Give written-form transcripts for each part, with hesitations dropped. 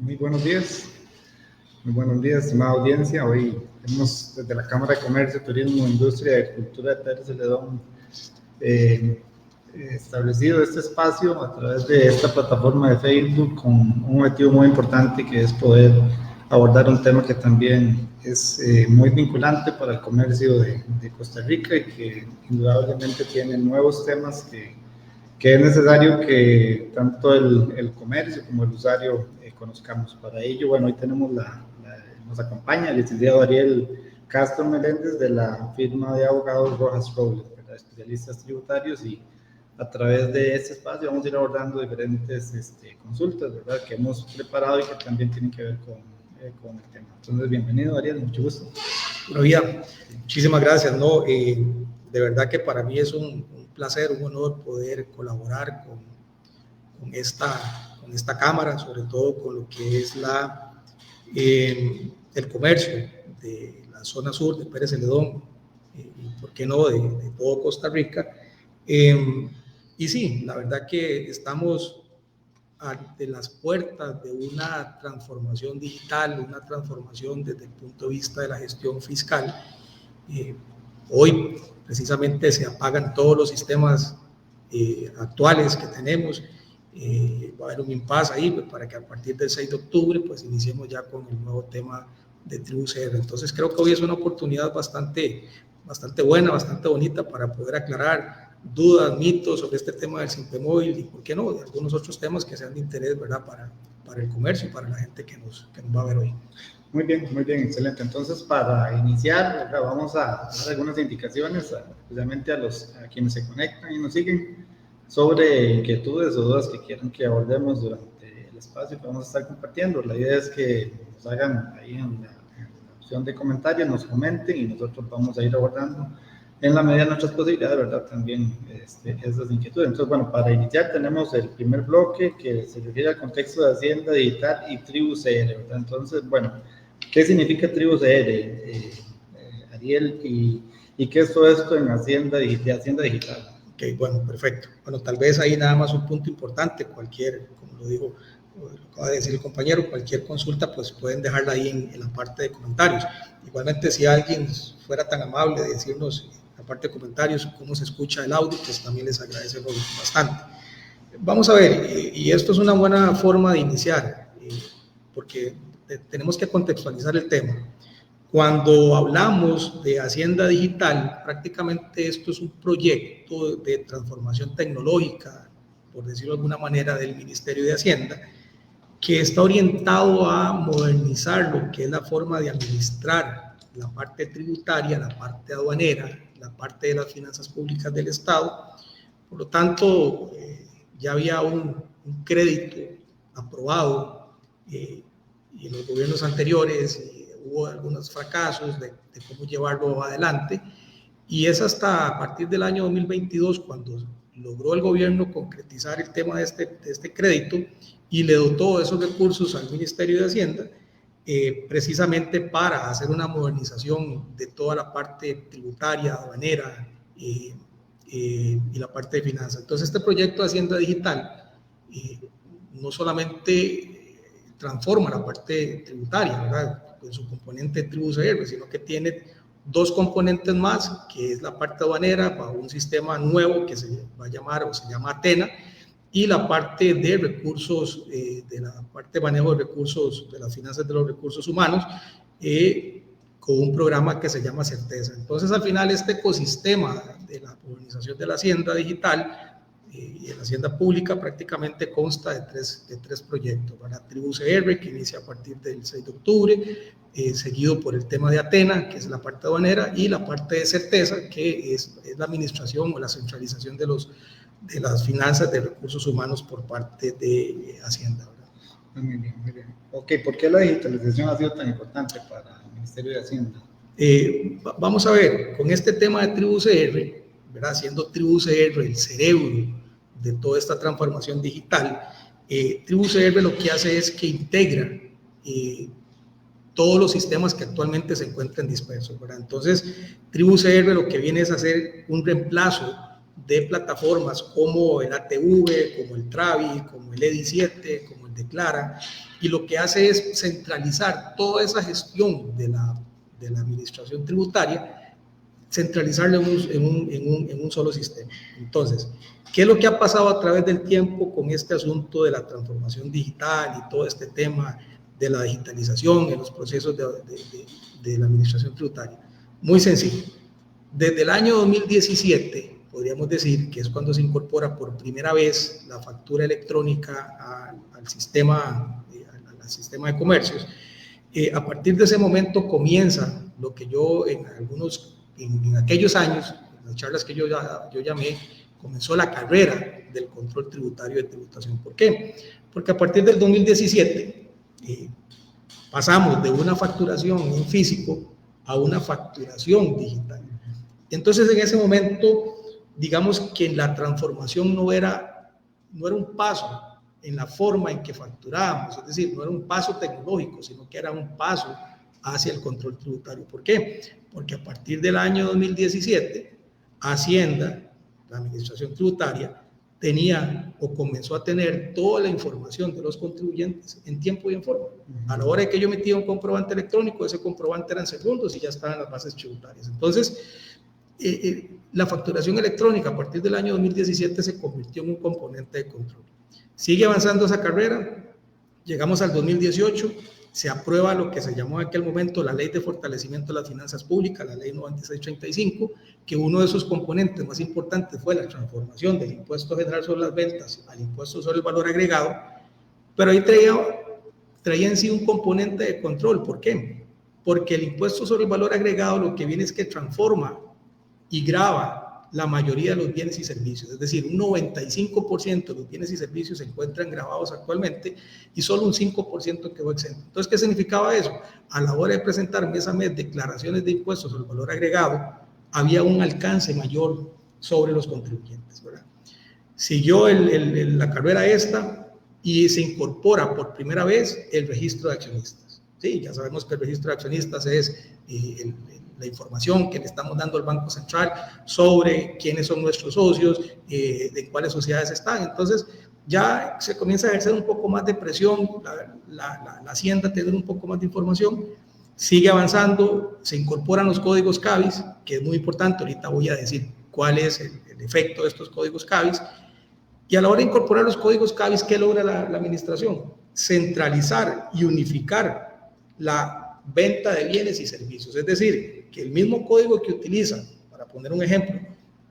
Muy buenos días, estimada audiencia. Hoy hemos desde la Cámara de Comercio, Turismo, Industria y Agricultura de Pérez Celedón establecido este espacio a través de esta plataforma de Facebook con un objetivo muy importante, que es poder abordar un tema que también es muy vinculante para el comercio de Costa Rica y que indudablemente tiene nuevos temas que es necesario que tanto el comercio como el usuario conozcamos. Para ello, bueno, hoy tenemos nos acompaña el licenciado Ariel Castro Meléndez de la firma de abogados Rojas Robles, especialistas tributarios, y a través de este espacio vamos a ir abordando diferentes consultas, ¿verdad?, que hemos preparado y que también tienen que ver con el tema. Entonces, bienvenido, Ariel, mucho gusto. Buenos días, muchísimas gracias, ¿no? De verdad que para mí es un placer, un honor poder colaborar esta Cámara, sobre todo con lo que es el comercio de la zona sur de Pérez Celedón, y por qué no de todo Costa Rica. Y sí, la verdad que estamos ante las puertas de una transformación digital, una transformación desde el punto de vista de la gestión fiscal. Hoy precisamente se apagan todos los sistemas actuales que tenemos. Va a haber un impasse ahí para que a partir del 6 de octubre pues iniciemos ya con el nuevo tema de TribuCR. Entonces creo que hoy es una oportunidad bastante buena, bastante bonita para poder aclarar dudas, mitos sobre este tema del Simpemóvil y, ¿por qué no?, de algunos otros temas que sean de interés, ¿verdad?, para el comercio y para la gente que nos va a ver hoy. Muy bien, excelente. Entonces, para iniciar, vamos a dar algunas indicaciones, especialmente a quienes se conectan y nos siguen, sobre inquietudes o dudas que quieran que abordemos durante el espacio que vamos a estar compartiendo. La idea es que nos hagan ahí en la opción de comentarios, nos comenten y nosotros vamos a ir abordando en la medida de nuestras posibilidades, ¿verdad?, también esas inquietudes. Entonces, bueno, para iniciar tenemos el primer bloque que se refiere al contexto de Hacienda Digital y TribuCR, ¿verdad? Entonces, bueno, ¿qué significa TribuCR, Ariel? ¿Y qué es todo esto en Hacienda Digital? Ok, bueno, perfecto. Bueno, tal vez ahí nada más un punto importante, como lo dijo, lo acaba de decir el compañero, cualquier consulta pues pueden dejarla ahí en la parte de comentarios. Igualmente, si alguien fuera tan amable de decirnos en la parte de comentarios cómo se escucha el audio, pues también les agradecemos bastante. Vamos a ver, y esto es una buena forma de iniciar, porque tenemos que contextualizar el tema. Cuando hablamos de Hacienda Digital, prácticamente esto es un proyecto de transformación tecnológica, por decirlo de alguna manera, del Ministerio de Hacienda, que está orientado a modernizar lo que es la forma de administrar la parte tributaria, la parte aduanera, la parte de las finanzas públicas del Estado. Por lo tanto, ya había un crédito aprobado en los gobiernos anteriores, hubo algunos fracasos de cómo llevarlo adelante, y es hasta a partir del año 2022 cuando logró el gobierno concretizar el tema de este crédito y le dotó esos recursos al Ministerio de Hacienda, precisamente para hacer una modernización de toda la parte tributaria, aduanera y la parte de finanzas. Entonces, este proyecto de Hacienda Digital no solamente transforma la parte tributaria, ¿verdad?, con su componente TribuCR, sino que tiene dos componentes más, que es la parte aduanera bajo un sistema nuevo que se va a llamar o se llama Atena, y la parte de recursos, de la parte de manejo de recursos, de las finanzas de los recursos humanos, con un programa que se llama Certeza. Entonces, al final, este ecosistema de la modernización de la Hacienda Digital y de la Hacienda Pública prácticamente consta de tres proyectos, ¿verdad? TribuCR, que inicia a partir del 6 de octubre, seguido por el tema de Atena, que es la parte aduanera, y la parte de Certeza, que es la administración o la centralización de las finanzas de recursos humanos por parte de Hacienda, ¿verdad? Muy bien. Ok, ¿por qué la digitalización ha sido tan importante para el Ministerio de Hacienda? Vamos a ver, con este tema de TribuCR, ¿verdad?, siendo TribuCR el cerebro de toda esta transformación digital, TribuCR lo que hace es que integra todos los sistemas que actualmente se encuentran dispersos, ¿verdad? Entonces, TribuCR lo que viene es hacer un reemplazo de plataformas como el ATV, como el Travi, como el EDI7, como el Declara, y lo que hace es centralizar toda esa gestión de la administración tributaria, centralizarlo en un solo sistema. Entonces, ¿qué es lo que ha pasado a través del tiempo con este asunto de la transformación digital y todo este tema de la digitalización en los procesos de la administración tributaria? Muy sencillo. Desde el año 2017, podríamos decir que es cuando se incorpora por primera vez la factura electrónica al sistema de comercios. A partir de ese momento comienza lo que yo en aquellos años, en las charlas que yo llamé, comenzó la carrera del control tributario de tributación. ¿Por qué? Porque a partir del 2017 pasamos de una facturación en físico a una facturación digital. Entonces, en ese momento, digamos que la transformación no era no era un paso en la forma en que facturábamos, es decir, no era un paso tecnológico, sino que era un paso hacia el control tributario. ¿Por qué? Porque a partir del año 2017, Hacienda, la Administración Tributaria, tenía o comenzó a tener toda la información de los contribuyentes en tiempo y en forma. A la hora de que yo emitía un comprobante electrónico, ese comprobante era en segundos y ya estaba en las bases tributarias. Entonces, la facturación electrónica a partir del año 2017 se convirtió en un componente de control. Sigue avanzando esa carrera, llegamos al 2018, se aprueba lo que se llamó en aquel momento la Ley de Fortalecimiento de las Finanzas Públicas, la Ley 9635, que uno de sus componentes más importantes fue la transformación del impuesto general sobre las ventas al impuesto sobre el valor agregado, pero ahí traía en sí un componente de control. ¿Por qué? Porque el impuesto sobre el valor agregado lo que viene es que transforma y grava la mayoría de los bienes y servicios, es decir, un 95% de los bienes y servicios se encuentran gravados actualmente y solo un 5% quedó exento. Entonces, ¿qué significaba eso? A la hora de presentar mes a mes declaraciones de impuestos sobre el valor agregado, había un alcance mayor sobre los contribuyentes, ¿verdad? Siguió la carrera esta y se incorpora por primera vez el registro de accionistas. Sí, ya sabemos que el registro de accionistas es la información que le estamos dando al Banco Central sobre quiénes son nuestros socios, de cuáles sociedades están. Entonces, ya se comienza a ejercer un poco más de presión, la Hacienda tener un poco más de información, sigue avanzando, se incorporan los códigos CABIS, que es muy importante, ahorita voy a decir cuál es el efecto de estos códigos CABIS, y a la hora de incorporar los códigos CABIS, ¿qué logra la administración? Centralizar y unificar la venta de bienes y servicios, es decir, que el mismo código que utiliza, para poner un ejemplo,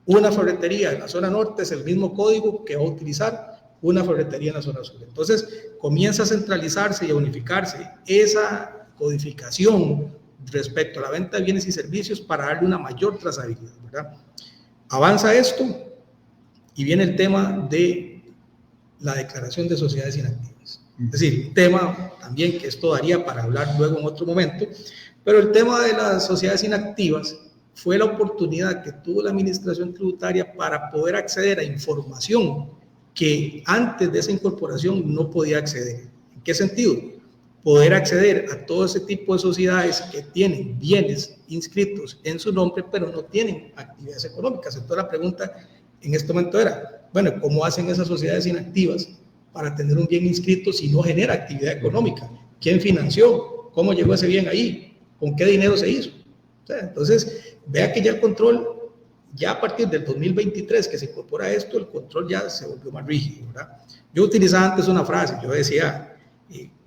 una ferretería en la zona norte es el mismo código que va a utilizar una ferretería en la zona sur. Entonces, comienza a centralizarse y a unificarse esa codificación respecto a la venta de bienes y servicios para darle una mayor trazabilidad, ¿verdad? Avanza esto y viene el tema de la declaración de sociedades inactivas. Es decir, un tema también que esto daría para hablar luego en otro momento, pero el tema de las sociedades inactivas fue la oportunidad que tuvo la Administración Tributaria para poder acceder a información que antes de esa incorporación no podía acceder. ¿En qué sentido? Poder acceder a todo ese tipo de sociedades que tienen bienes inscritos en su nombre, pero no tienen actividades económicas. Entonces la pregunta en este momento era, bueno, ¿cómo hacen esas sociedades inactivas para tener un bien inscrito si no genera actividad económica? ¿Quién financió? ¿Cómo llegó ese bien ahí? ¿Con qué dinero se hizo? O sea, entonces, vea que ya el control, ya a partir del 2023 que se incorpora esto, el control ya se volvió más rígido, ¿verdad? Yo utilizaba antes una frase, yo decía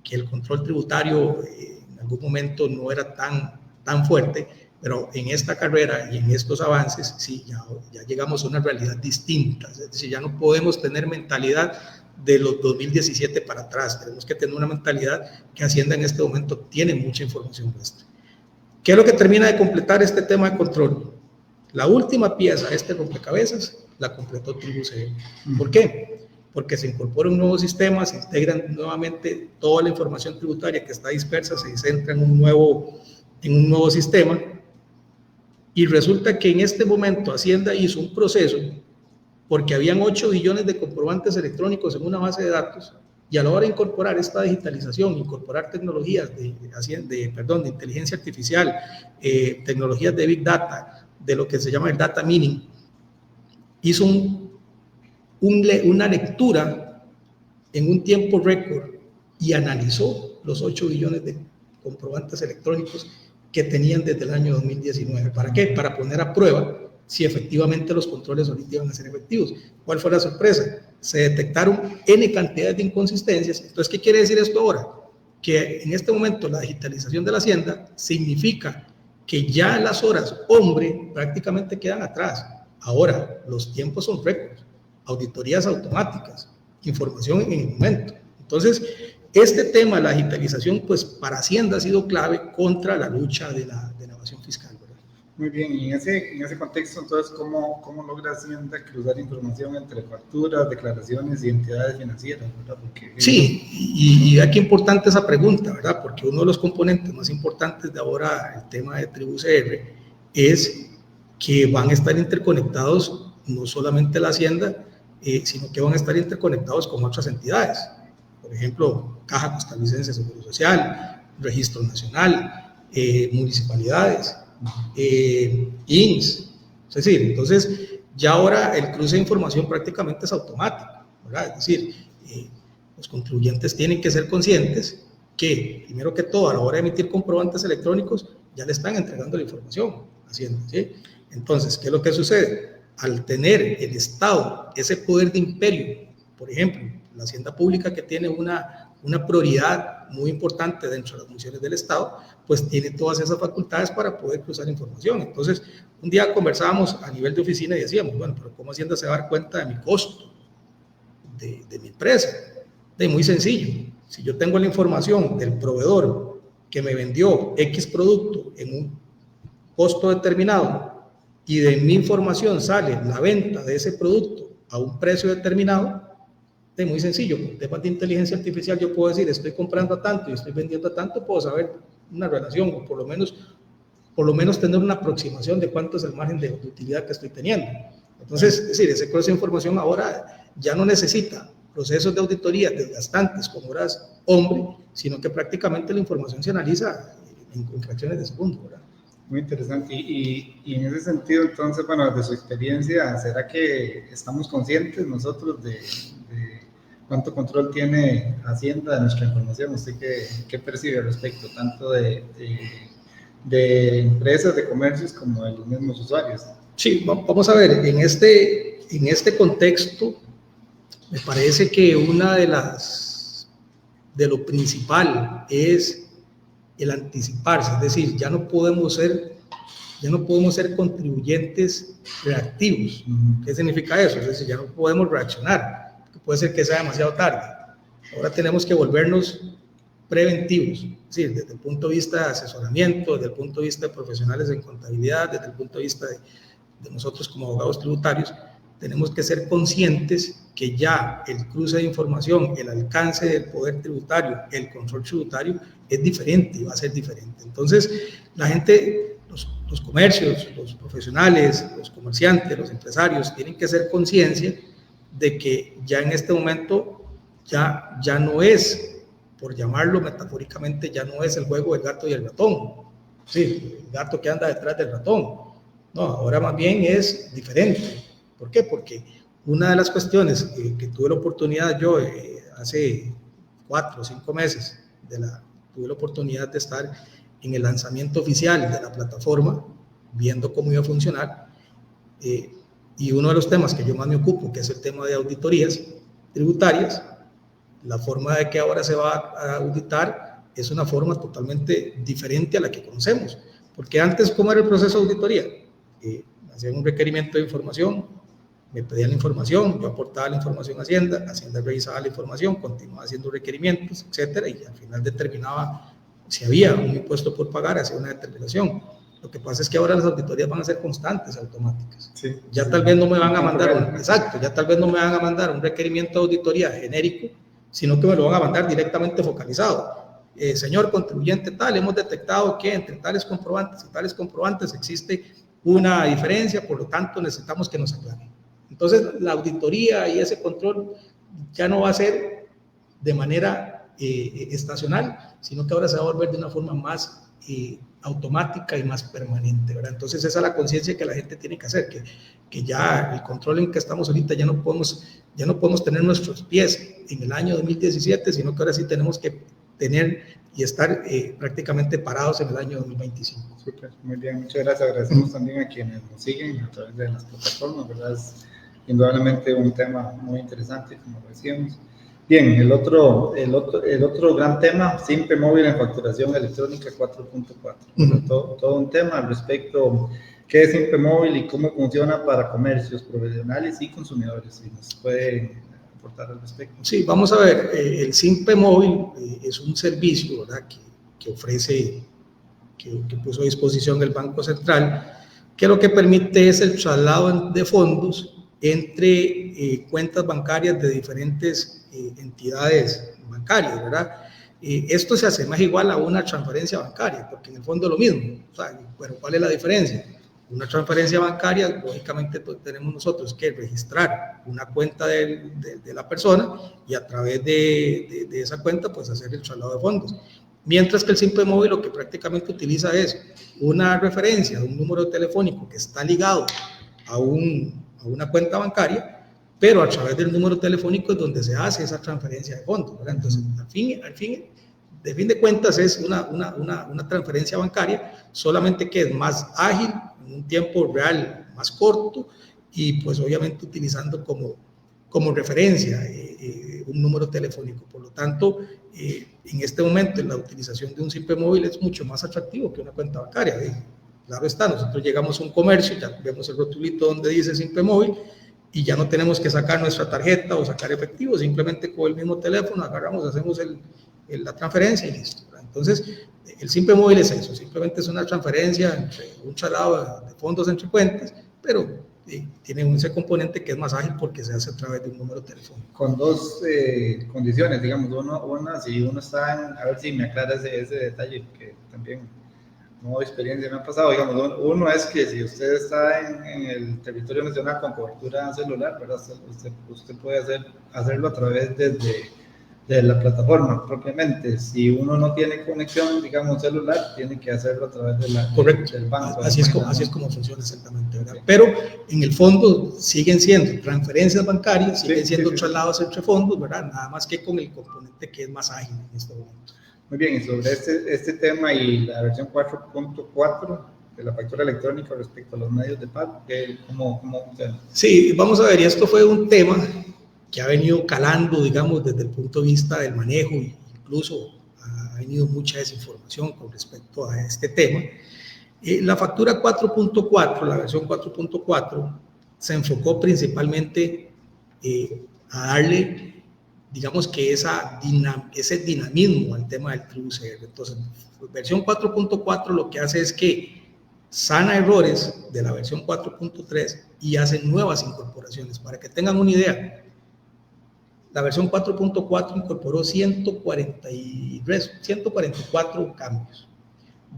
que el control tributario en algún momento no era tan fuerte, pero en esta carrera y en estos avances, sí, ya llegamos a una realidad distinta, es decir, ya no podemos tener mentalidad de los 2017 para atrás, tenemos que tener una mentalidad que Hacienda en este momento tiene mucha información nuestra. ¿Qué es lo que termina de completar este tema de control? La última pieza de este rompecabezas la completó TribuCR. ¿Por qué? Porque se incorpora un nuevo sistema, se integran nuevamente toda la información tributaria que está dispersa, se centra en un nuevo sistema, y resulta que en este momento Hacienda hizo un proceso porque habían 8 billones de comprobantes electrónicos en una base de datos, y a la hora de incorporar esta digitalización, incorporar tecnologías de inteligencia artificial, tecnologías de Big Data, de lo que se llama el Data Mining, hizo una lectura en un tiempo récord y analizó los 8 billones de comprobantes electrónicos que tenían desde el año 2019. ¿Para qué? Para poner a prueba si efectivamente los controles ahorita iban a ser efectivos. ¿Cuál fue la sorpresa? Se detectaron N cantidades de inconsistencias. Entonces, ¿qué quiere decir esto ahora? Que en este momento la digitalización de la Hacienda significa que ya las horas hombre prácticamente quedan atrás. Ahora, los tiempos son récords, auditorías automáticas, información en el momento. Entonces, este tema, la digitalización, pues para Hacienda ha sido clave contra la lucha de la evasión fiscal, ¿verdad? Muy bien, y en ese contexto, entonces, ¿cómo logra Hacienda cruzar información entre facturas, declaraciones y entidades financieras, ¿verdad? Porque, sí, y aquí importante esa pregunta, ¿verdad? Porque uno de los componentes más importantes de ahora, el tema de TribuCR, es que van a estar interconectados no solamente la Hacienda sino que van a estar interconectados con otras entidades. Por ejemplo, Caja Costarricense de Seguro Social, Registro Nacional, municipalidades, INS. Es decir, entonces ya ahora el cruce de información prácticamente es automático, ¿verdad? Es decir, los contribuyentes tienen que ser conscientes que, primero que todo, a la hora de emitir comprobantes electrónicos, ya le están entregando la información a Hacienda, ¿sí? Entonces, ¿qué es lo que sucede? Al tener el Estado ese poder de imperio, por ejemplo, la Hacienda Pública, que tiene una prioridad muy importante dentro de las funciones del Estado, pues tiene todas esas facultades para poder cruzar información. Entonces, un día conversábamos a nivel de oficina y decíamos, bueno, pero ¿cómo Hacienda se va a dar cuenta de mi costo de mi empresa? Muy sencillo. Si yo tengo la información del proveedor que me vendió X producto en un costo determinado y de mi información sale la venta de ese producto a un precio determinado, es muy sencillo. Con temas de inteligencia artificial yo puedo decir, estoy comprando a tanto y estoy vendiendo a tanto, puedo saber una relación o por lo menos tener una aproximación de cuánto es el margen de utilidad que estoy teniendo. Entonces, es decir, ese cruce de información ahora ya no necesita procesos de auditoría desgastantes con horas hombre, sino que prácticamente la información se analiza en fracciones de segundo, ¿verdad? Muy interesante. Y en ese sentido, entonces, bueno, de su experiencia, ¿será que estamos conscientes nosotros de cuánto control tiene Hacienda de nuestra información? ¿Usted qué percibe al respecto, tanto de empresas, de comercios, como de los mismos usuarios? Sí, vamos a ver, en este contexto, me parece que una de lo principal es el anticiparse, es decir, ya no podemos ser contribuyentes reactivos. ¿Qué significa eso? Es decir, ya no podemos reaccionar, porque puede ser que sea demasiado tarde. Ahora tenemos que volvernos preventivos, es decir, desde el punto de vista de asesoramiento, desde el punto de vista de profesionales en contabilidad, desde el punto de vista de nosotros como abogados tributarios, tenemos que ser conscientes que ya el cruce de información, el alcance del poder tributario, el control tributario es diferente y va a ser diferente. Entonces, la gente, los comercios, los profesionales, los comerciantes, los empresarios, tienen que hacer conciencia de que ya en este momento ya no es, por llamarlo metafóricamente, ya no es el juego del gato y el ratón. Sí, el gato que anda detrás del ratón. No, ahora más bien es diferente. ¿Por qué? Porque una de las cuestiones que tuve la oportunidad yo hace 4 o 5 meses, tuve la oportunidad de estar en el lanzamiento oficial de la plataforma, viendo cómo iba a funcionar, y uno de los temas que yo más me ocupo, que es el tema de auditorías tributarias, la forma de que ahora se va a auditar es una forma totalmente diferente a la que conocemos, porque antes, ¿cómo era el proceso de auditoría? Hacían un requerimiento de información, me pedían la información, yo aportaba la información a Hacienda, Hacienda revisaba la información, continuaba haciendo requerimientos, etcétera, y al final determinaba si había un impuesto por pagar, hacía una determinación. Lo que pasa es que ahora las auditorías van a ser constantes, automáticas. Sí, ya tal vez no me van a mandar ya tal vez no me van a mandar un requerimiento de auditoría genérico, sino que me lo van a mandar directamente focalizado. Señor contribuyente tal, hemos detectado que entre tales comprobantes y tales comprobantes existe una diferencia, por lo tanto necesitamos que nos aclare. Entonces, la auditoría y ese control ya no va a ser de manera estacional, sino que ahora se va a volver de una forma más automática y más permanente, ¿verdad? Entonces, esa es la conciencia que la gente tiene que hacer, que ya el control en que estamos ahorita ya no podemos tener nuestros pies en el año 2017, sino que ahora sí tenemos que tener y estar prácticamente parados en el año 2025. Súper, muy bien, muchas gracias. Agradecemos también a quienes nos siguen a través de las plataformas, ¿verdad? Es indudablemente un tema muy interesante, como decíamos. Bien, el otro gran tema, Simpe Móvil en facturación electrónica 4.4. Todo un tema al respecto, qué es Simpe Móvil y cómo funciona para comercios profesionales y consumidores. Si nos puede aportar al respecto. Sí, vamos a ver, el Simpe Móvil es un servicio, ¿verdad?, que ofrece, que puso a disposición el Banco Central, que lo que permite es el traslado de fondos entre cuentas bancarias de diferentes entidades bancarias, ¿verdad? Esto se asemeja igual a una transferencia bancaria, porque en el fondo es lo mismo. O sea, bueno, ¿cuál es la diferencia? Una transferencia bancaria, lógicamente tenemos nosotros que registrar una cuenta de la persona y a través de esa cuenta pues hacer el traslado de fondos. Mientras que el Simpe Móvil lo que prácticamente utiliza es una referencia de un número telefónico que está ligado a una cuenta bancaria, pero a través del número telefónico es donde se hace esa transferencia de fondos, ¿verdad? Entonces, de fin de cuentas es una transferencia bancaria, solamente que es más ágil, en un tiempo real más corto y pues obviamente utilizando como referencia un número telefónico. Por lo tanto, en este momento la utilización de un Simpe Móvil es mucho más atractivo que una cuenta bancaria. Claro está, nosotros llegamos a un comercio, ya vemos el rotulito donde dice Simpe Móvil y ya no tenemos que sacar nuestra tarjeta o sacar efectivo, simplemente con el mismo teléfono agarramos, hacemos la transferencia y listo. Entonces, el Simpe Móvil es eso, simplemente es una transferencia entre un traslado de fondos entre cuentas, pero tiene ese componente que es más ágil porque se hace a través de un número telefónico. Con dos condiciones, digamos, una, si uno está a ver si me aclaras ese detalle, que también no experiencia me ha pasado, digamos, uno es que si usted está en el territorio nacional con cobertura celular, ¿verdad? Usted puede hacerlo a través de la plataforma propiamente. Si uno no tiene conexión, digamos, celular, tiene que hacerlo a través del banco. Así es como funciona exactamente, ¿verdad? Sí. Pero en el fondo siguen siendo transferencias bancarias, siguen siendo traslados entre fondos, ¿verdad? Nada más que con el componente que es más ágil en este momento. Muy bien, y sobre este tema y la versión 4.4 de la factura electrónica respecto a los medios de pago, ¿cómo funciona? Sí, vamos a ver, y esto fue un tema que ha venido calando, digamos, desde el punto de vista del manejo, e incluso ha venido mucha desinformación con respecto a este tema. La factura 4.4, la versión 4.4, se enfocó principalmente a darle, digamos que ese dinamismo al tema del TrueUCR. Entonces, versión 4.4 lo que hace es que sana errores de la versión 4.3 y hace nuevas incorporaciones. Para que tengan una idea, la versión 4.4 incorporó 144 cambios.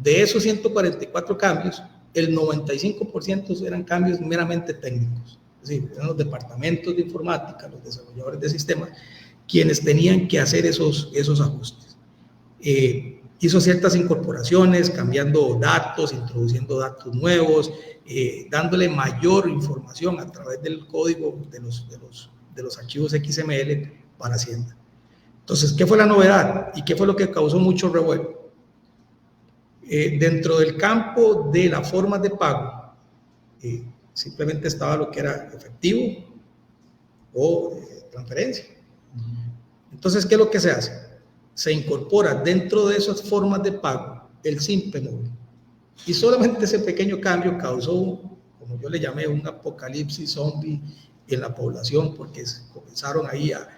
De esos 144 cambios, el 95% eran cambios meramente técnicos. Es decir, eran los departamentos de informática, los desarrolladores de sistemas, quienes tenían que hacer esos ajustes. Hizo ciertas incorporaciones, cambiando datos, introduciendo datos nuevos, dándole mayor información a través del código de los archivos XML para Hacienda. Entonces, ¿qué fue la novedad? ¿Y qué fue lo que causó mucho revuelo? Dentro del campo de las formas de pago, simplemente estaba lo que era efectivo o transferencia. Entonces, ¿qué es lo que se hace? Se incorpora dentro de esas formas de pago el Simpe Móvil. Y solamente ese pequeño cambio causó, como yo le llamé, un apocalipsis zombie en la población, porque comenzaron ahí a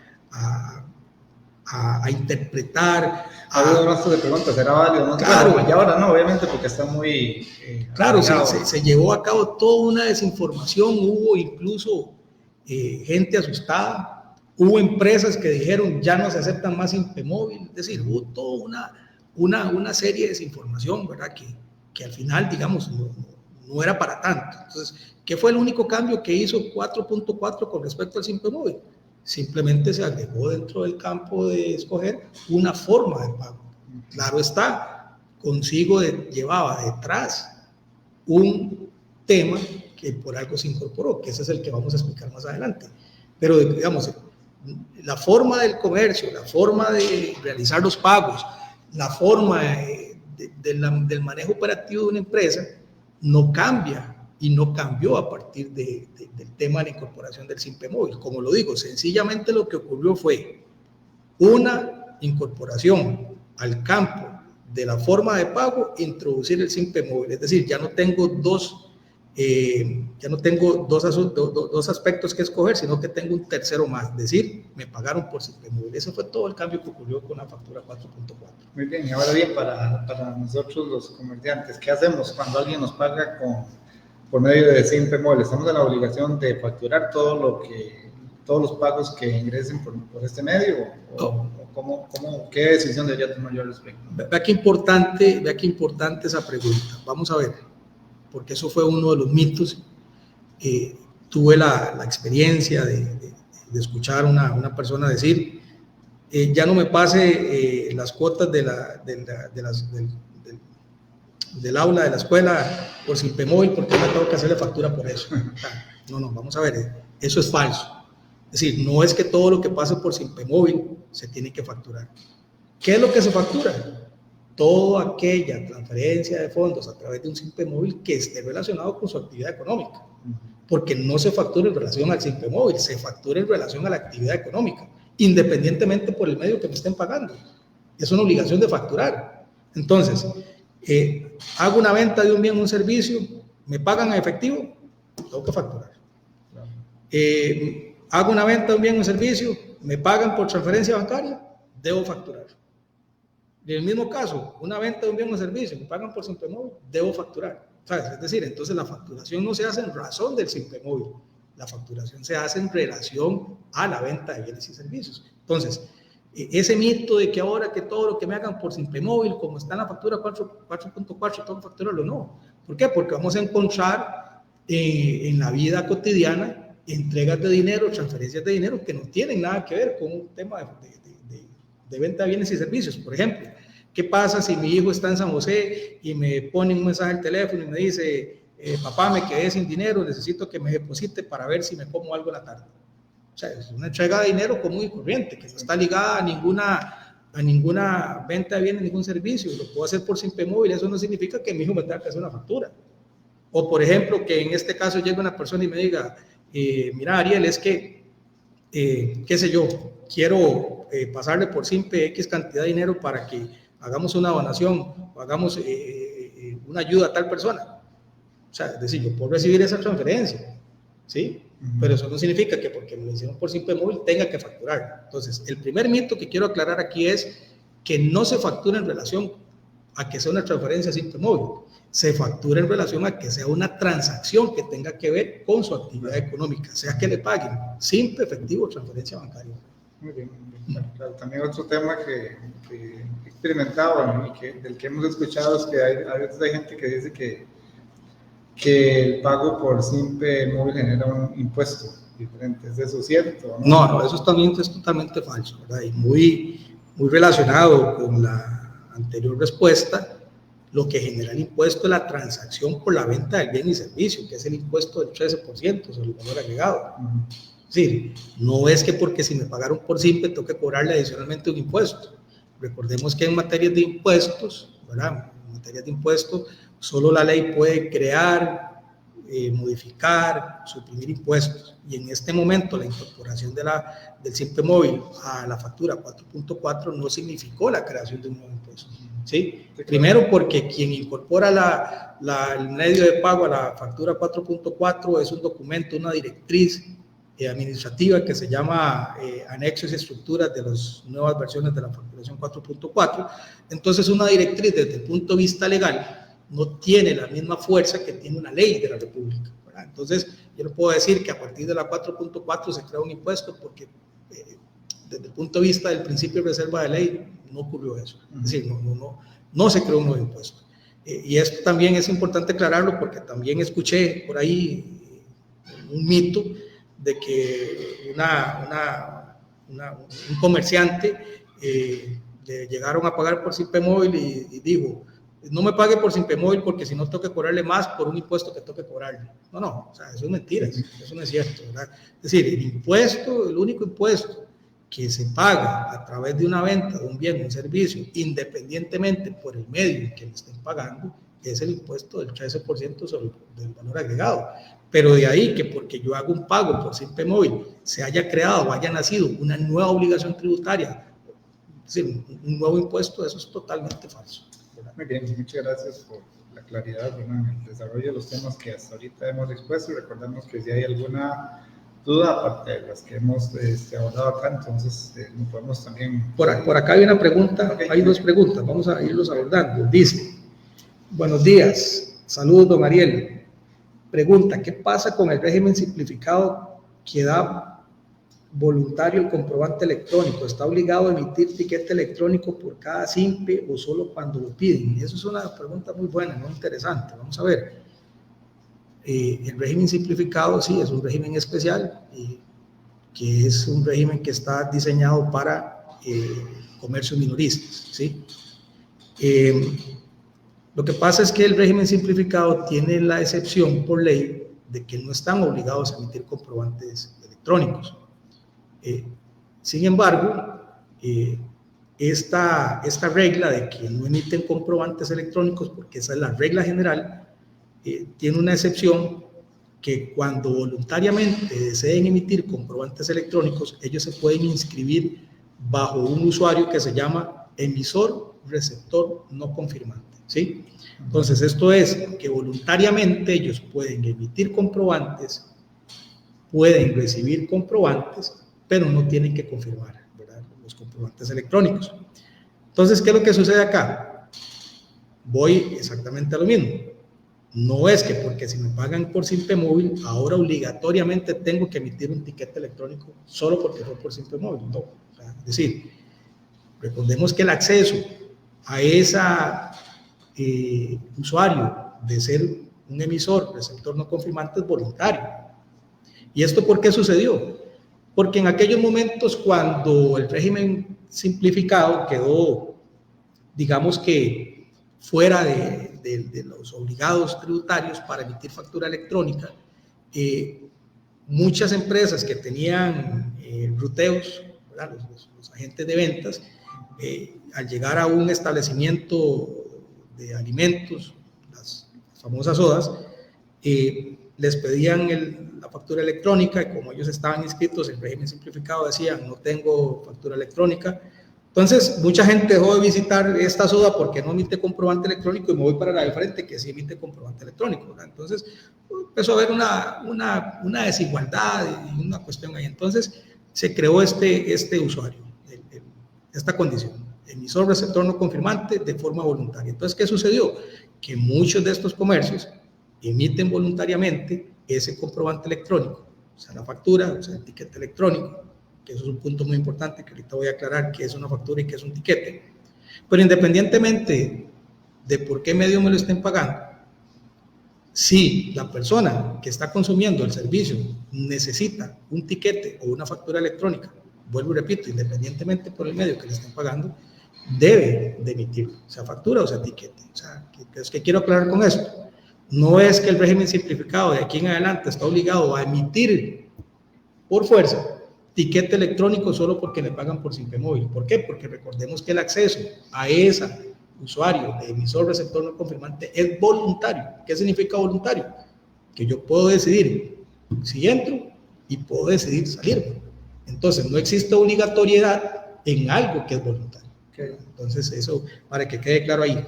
interpretar. Hubo un rastro de preguntas, ¿será válido? No, claro, y ahora no, obviamente, porque está muy... claro, se llevó a cabo toda una desinformación, hubo incluso gente asustada, hubo empresas que dijeron ya no se aceptan más Simpe Móvil, es decir, hubo toda una serie de desinformación, ¿verdad? Que al final, digamos, no era para tanto. Entonces, ¿qué fue el único cambio que hizo 4.4 con respecto al Simpe Móvil? Simplemente se agregó dentro del campo de escoger una forma de pago. Claro está, consigo llevaba detrás un tema que por algo se incorporó, que ese es el que vamos a explicar más adelante. Pero, digamos, la forma del comercio, la forma de realizar los pagos, la forma del manejo operativo de una empresa no cambia y no cambió a partir del tema de la incorporación del Simpe Móvil. Como lo digo, sencillamente lo que ocurrió fue una incorporación al campo de la forma de pago, introducir el Simpe Móvil. Es decir, ya no tengo dos aspectos que escoger, sino que tengo un tercero más, es decir, me pagaron por Simpe Móvil. Ese fue todo el cambio que ocurrió con la factura 4.4. Muy bien, y ahora bien, para nosotros los comerciantes, ¿qué hacemos cuando alguien nos paga por medio de Simpe Móvil? ¿Estamos en la obligación de facturar todos los pagos que ingresen por este medio? ¿Qué decisión debería tomar yo al respecto? Vea qué importante esa pregunta. Vamos a ver. porque eso fue uno de los mitos. Tuve la experiencia de escuchar a una persona decir, ya no me pase las cuotas del aula de la escuela por Simpe Móvil porque no tengo que hacerle factura por eso. No, vamos a ver, eso es falso. Es decir, no es que todo lo que pase por Simpe Móvil se tiene que facturar. ¿Qué es lo que se factura? Toda aquella transferencia de fondos a través de un Simpe Móvil que esté relacionado con su actividad económica. Porque no se factura en relación al Simpe Móvil, se factura en relación a la actividad económica, independientemente por el medio que me estén pagando. Es una obligación de facturar. Entonces, hago una venta de un bien o un servicio, me pagan en efectivo, tengo que facturar. Hago una venta de un bien o un servicio, me pagan por transferencia bancaria, debo facturar. En el mismo caso, una venta de un bien o un servicio, me pagan por Simpe Móvil, debo facturar. ¿Sabes? Es decir, entonces la facturación no se hace en razón del Simpe Móvil, la facturación se hace en relación a la venta de bienes y servicios. Entonces, ese mito de que ahora que todo lo que me hagan por Simpe Móvil, como está en la factura 4.4, tengo que facturarlo, no. ¿Por qué? Porque vamos a encontrar en la vida cotidiana entregas de dinero, transferencias de dinero que no tienen nada que ver con un tema de venta de bienes y servicios. Por ejemplo, ¿qué pasa si mi hijo está en San José y me pone un mensaje al teléfono y me dice, papá, me quedé sin dinero, necesito que me deposite para ver si me como algo en la tarde? O sea, es una entrega de dinero común y corriente, que no está ligada a ninguna venta de bienes, ningún servicio. Lo puedo hacer por Simpe Móvil, eso no significa que mi hijo me tenga que hacer una factura. O, por ejemplo, que en este caso llegue una persona y me diga, mira, Ariel, es que, qué sé yo, quiero pasarle por Simpe X cantidad de dinero para que hagamos una donación o hagamos una ayuda a tal persona. O sea, es decir, yo puedo recibir esa transferencia, ¿sí? Pero eso no significa que porque me lo hicieron por Simpe Móvil tenga que facturar. Entonces, el primer mito que quiero aclarar aquí es que no se factura en relación a que sea una transferencia Simpe Móvil. Se factura en relación a que sea una transacción que tenga que ver con su actividad económica, sea que le paguen Simpe, efectivo o transferencia bancaria. Muy bien. Claro, también otro tema que he experimentado y del que hemos escuchado es que a veces hay gente que dice que el pago por Simpe Móvil genera un impuesto diferente. ¿Es eso cierto? No, eso también es totalmente falso, ¿verdad? Y muy relacionado con la anterior respuesta, lo que genera el impuesto es la transacción por la venta del bien y servicio, que es el impuesto del 13% sobre el valor agregado. Es decir, no es que porque si me pagaron por Simpe tengo que cobrarle adicionalmente un impuesto. Recordemos que en materia de impuestos, ¿verdad? En materia de impuestos, solo la ley puede crear, modificar, suprimir impuestos. Y en este momento la incorporación del Simpe Móvil a la factura 4.4 no significó la creación de un nuevo impuesto. ¿Sí? Primero porque quien incorpora el medio de pago a la factura 4.4 es un documento, una directriz administrativa que se llama Anexos y Estructuras de las nuevas versiones de la facturación 4.4. Entonces, una directriz desde el punto de vista legal no tiene la misma fuerza que tiene una ley de la República, ¿verdad? Entonces, yo no puedo decir que a partir de la 4.4 se crea un impuesto porque desde el punto de vista del principio de reserva de ley no ocurrió eso. Es decir, no se creó un nuevo impuesto. Y esto también es importante aclararlo porque también escuché por ahí un mito de que un comerciante le llegaron a pagar por Simpe Móvil y dijo, no me pague por Simpe Móvil porque si no tengo que cobrarle más por un impuesto que tengo que cobrarle. No, o sea, eso es mentira, eso no es cierto, ¿verdad? Es decir, el único impuesto que se paga a través de una venta de un bien o un servicio, independientemente por el medio en que me estén pagando, es el impuesto del 13% sobre el valor agregado. Pero de ahí que porque yo hago un pago por Simpe Móvil se haya creado o haya nacido una nueva obligación tributaria, es decir, un nuevo impuesto, eso es totalmente falso. Muy bien, muchas gracias por la claridad en el desarrollo de los temas que hasta ahorita hemos expuesto. Recordemos que si hay alguna duda, aparte de las que hemos abordado acá, entonces no podemos también... Por acá hay una pregunta, okay. Hay dos preguntas, vamos a irlos abordando. Dice, buenos días, saludos don Ariel. Pregunta, ¿qué pasa con el régimen simplificado que da voluntario el comprobante electrónico? ¿Está obligado a emitir tiquete electrónico por cada Simpe o solo cuando lo piden? Y eso es una pregunta muy buena, muy interesante. Vamos a ver. El régimen simplificado sí es un régimen especial, que es un régimen que está diseñado para comercios minoristas, ¿sí? Lo que pasa es que el régimen simplificado tiene la excepción por ley de que no están obligados a emitir comprobantes electrónicos. Sin embargo, esta regla de que no emiten comprobantes electrónicos, porque esa es la regla general, tiene una excepción, que cuando voluntariamente deseen emitir comprobantes electrónicos, ellos se pueden inscribir bajo un usuario que se llama emisor receptor no confirmante, ¿sí? Entonces, esto es que voluntariamente ellos pueden emitir comprobantes, pueden recibir comprobantes, pero no tienen que confirmar, ¿verdad?, los comprobantes electrónicos. Entonces, ¿qué es lo que sucede acá? Voy exactamente a lo mismo. No es que porque si me pagan por Simpe Móvil, ahora obligatoriamente tengo que emitir un tiquete electrónico solo porque fue por Simpe Móvil. No. O sea, es decir, recordemos que el acceso a ese usuario de ser un emisor, receptor no confirmante, es voluntario. ¿Y esto por qué sucedió? Porque en aquellos momentos cuando el régimen simplificado quedó, digamos que fuera de los obligados tributarios para emitir factura electrónica, muchas empresas que tenían ruteos, los agentes de ventas, al llegar a un establecimiento de alimentos, las famosas sodas, les pedían la factura electrónica, y como ellos estaban inscritos en régimen simplificado, decían: no tengo factura electrónica. Entonces, mucha gente dejó de visitar esta soda porque no emite comprobante electrónico, y me voy para la de frente que sí emite comprobante electrónico, ¿verdad? Entonces, empezó a haber una desigualdad y una cuestión ahí. Entonces, se creó este usuario, esta condición, emisor receptor no confirmante de forma voluntaria. Entonces, ¿qué sucedió? Que muchos de estos comercios emiten voluntariamente ese comprobante electrónico, o sea, la factura, o sea, el tiquete electrónico, que eso es un punto muy importante que ahorita voy a aclarar, que es una factura y que es un tiquete. Pero independientemente de por qué medio me lo estén pagando, si la persona que está consumiendo el servicio necesita un tiquete o una factura electrónica, vuelvo y repito, independientemente por el medio que le estén pagando, debe de emitir, sea factura o sea tiquete. O sea, ¿qué quiero aclarar con esto? No es que el régimen simplificado de aquí en adelante está obligado a emitir por fuerza tiquete electrónico solo porque le pagan por Simpe Móvil. ¿Por qué? Porque recordemos que el acceso a ese usuario de emisor receptor no confirmante es voluntario. ¿Qué significa voluntario? Que yo puedo decidir si entro y puedo decidir salir. Entonces, no existe obligatoriedad en algo que es voluntario. Entonces, eso para que quede claro ahí.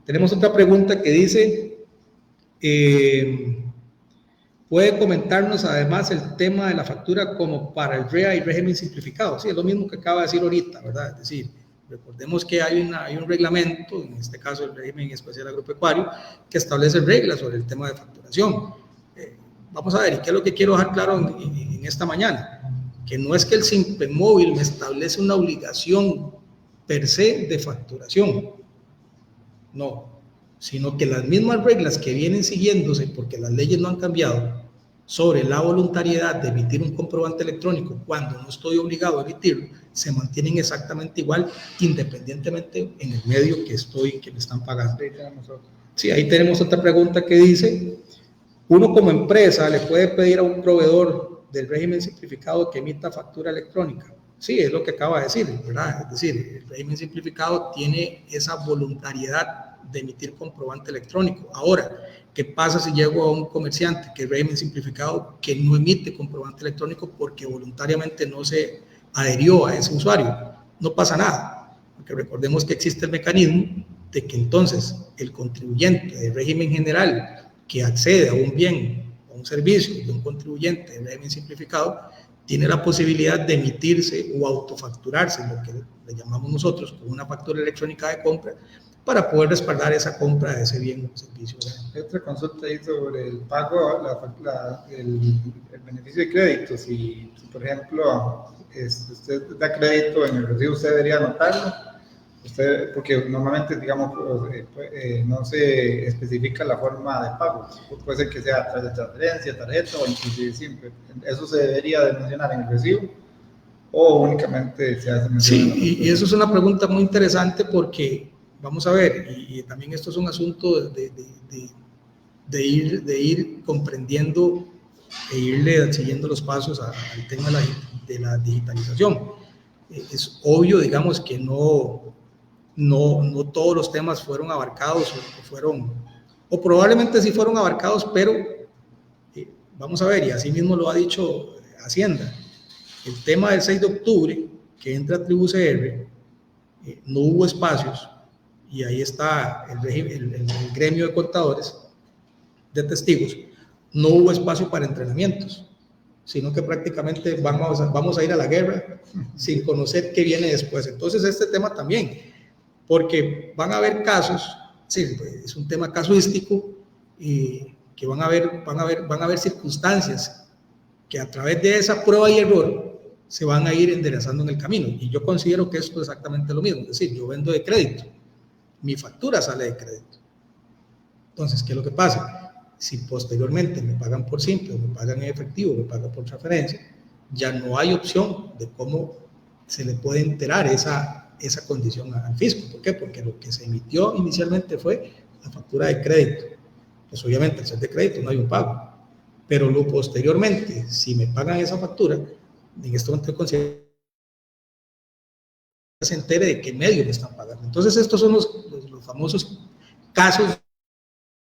Tenemos otra pregunta que dice: ¿puede comentarnos además el tema de la factura como para el REA y régimen simplificado? Sí, es lo mismo que acaba de decir ahorita, ¿verdad? Es decir, recordemos que hay un reglamento, en este caso el régimen especial agropecuario, que establece reglas sobre el tema de facturación. Vamos a ver, ¿y qué es lo que quiero dejar claro en esta mañana? Que no es que el Simpe Móvil me establece una obligación per se de facturación, no, sino que las mismas reglas que vienen siguiéndose, porque las leyes no han cambiado, sobre la voluntariedad de emitir un comprobante electrónico cuando no estoy obligado a emitirlo, se mantienen exactamente igual, independientemente en el medio que me están pagando. Sí, ahí tenemos otra pregunta que dice: ¿uno como empresa le puede pedir a un proveedor del régimen simplificado que emita factura electrónica? Sí, es lo que acaba de decir, ¿verdad? Es decir, el régimen simplificado tiene esa voluntariedad de emitir comprobante electrónico. Ahora, ¿qué pasa si llego a un comerciante que es régimen simplificado que no emite comprobante electrónico porque voluntariamente no se adherió a ese usuario? No pasa nada, porque recordemos que existe el mecanismo de que entonces el contribuyente de régimen general que accede a un bien o un servicio de un contribuyente de régimen simplificado tiene la posibilidad de emitirse o autofacturarse, lo que le llamamos nosotros con una factura electrónica de compra, para poder respaldar esa compra de ese bien o servicio. Hay otra consulta ahí sobre el pago, el beneficio de crédito. Si por ejemplo, usted da crédito en el recibo, usted debería anotarlo. Usted, porque normalmente, digamos, no se especifica la forma de pago. Puede ser que sea a través de transferencia, tarjeta o inclusive simple. ¿Eso se debería de mencionar en el recibo o únicamente se hace mención en la Sí, y eso es una pregunta muy interesante porque, vamos a ver, y también esto es un asunto de ir comprendiendo e irle siguiendo los pasos al tema de la digitalización. Es obvio, digamos, que no todos los temas fueron abarcados o probablemente sí fueron abarcados, pero vamos a ver, y así mismo lo ha dicho Hacienda, el tema del 6 de octubre, que entra a Tribu CR, no hubo espacios, y ahí está el gremio de contadores, de testigos, no hubo espacio para entrenamientos, sino que prácticamente vamos a ir a la guerra sin conocer qué viene después. Entonces este tema también, porque van a haber casos, sí, es un tema casuístico, y que van a haber circunstancias que a través de esa prueba y error se van a ir enderezando en el camino. Y yo considero que esto es exactamente lo mismo, es decir, yo vendo de crédito, mi factura sale de crédito. Entonces, ¿qué es lo que pasa? Si posteriormente me pagan por simple, o me pagan en efectivo, me pagan por transferencia, ya no hay opción de cómo se le puede enterar esa condición al fisco. ¿Por qué? Porque lo que se emitió inicialmente fue la factura de crédito. Pues obviamente al ser de crédito no hay un pago, pero lo posteriormente, si me pagan esa factura, en este momento se entere de qué medio me están pagando. Entonces estos son los famosos casos,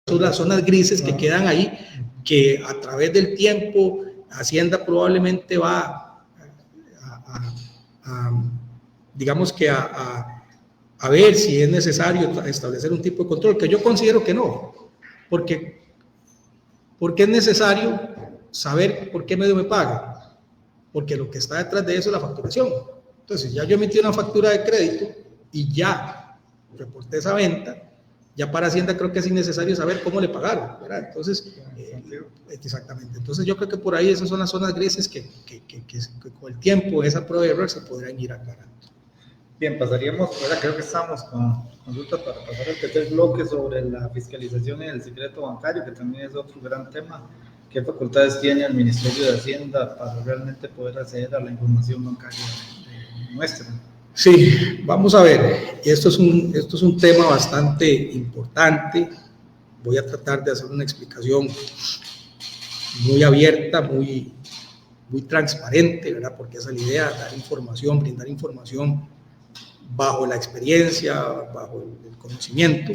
son las zonas grises que quedan ahí, que a través del tiempo Hacienda probablemente va digamos que a ver si es necesario establecer un tipo de control, que yo considero que no, porque es necesario saber por qué medio me paga, porque lo que está detrás de eso es la facturación. Entonces, ya yo emití una factura de crédito y ya reporté esa venta, ya para Hacienda creo que es innecesario saber cómo le pagaron, ¿verdad? Entonces, exactamente. Entonces, yo creo que por ahí esas son las zonas grises que con el tiempo, esa prueba de error se podrán ir aclarando. Bien, pasaríamos, ahora creo que estamos con consulta para pasar al tercer bloque sobre la fiscalización y el secreto bancario, que también es otro gran tema. ¿Qué facultades tiene el Ministerio de Hacienda para realmente poder acceder a la información bancaria nuestra? Sí, vamos a ver, esto es un tema bastante importante. Voy a tratar de hacer una explicación muy abierta, muy transparente, ¿verdad? Porque esa es la idea, dar información, brindar información bajo la experiencia, bajo el conocimiento.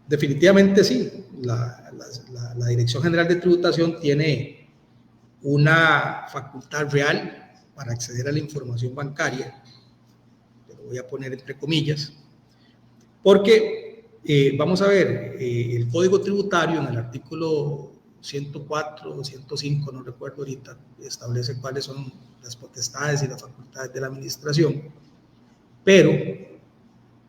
Definitivamente sí, la Dirección General de Tributación tiene una facultad real para acceder a la información bancaria, lo voy a poner entre comillas, porque vamos a ver, el Código Tributario en el artículo 104 o 105, no recuerdo ahorita, establece cuáles son las potestades y las facultades de la administración, pero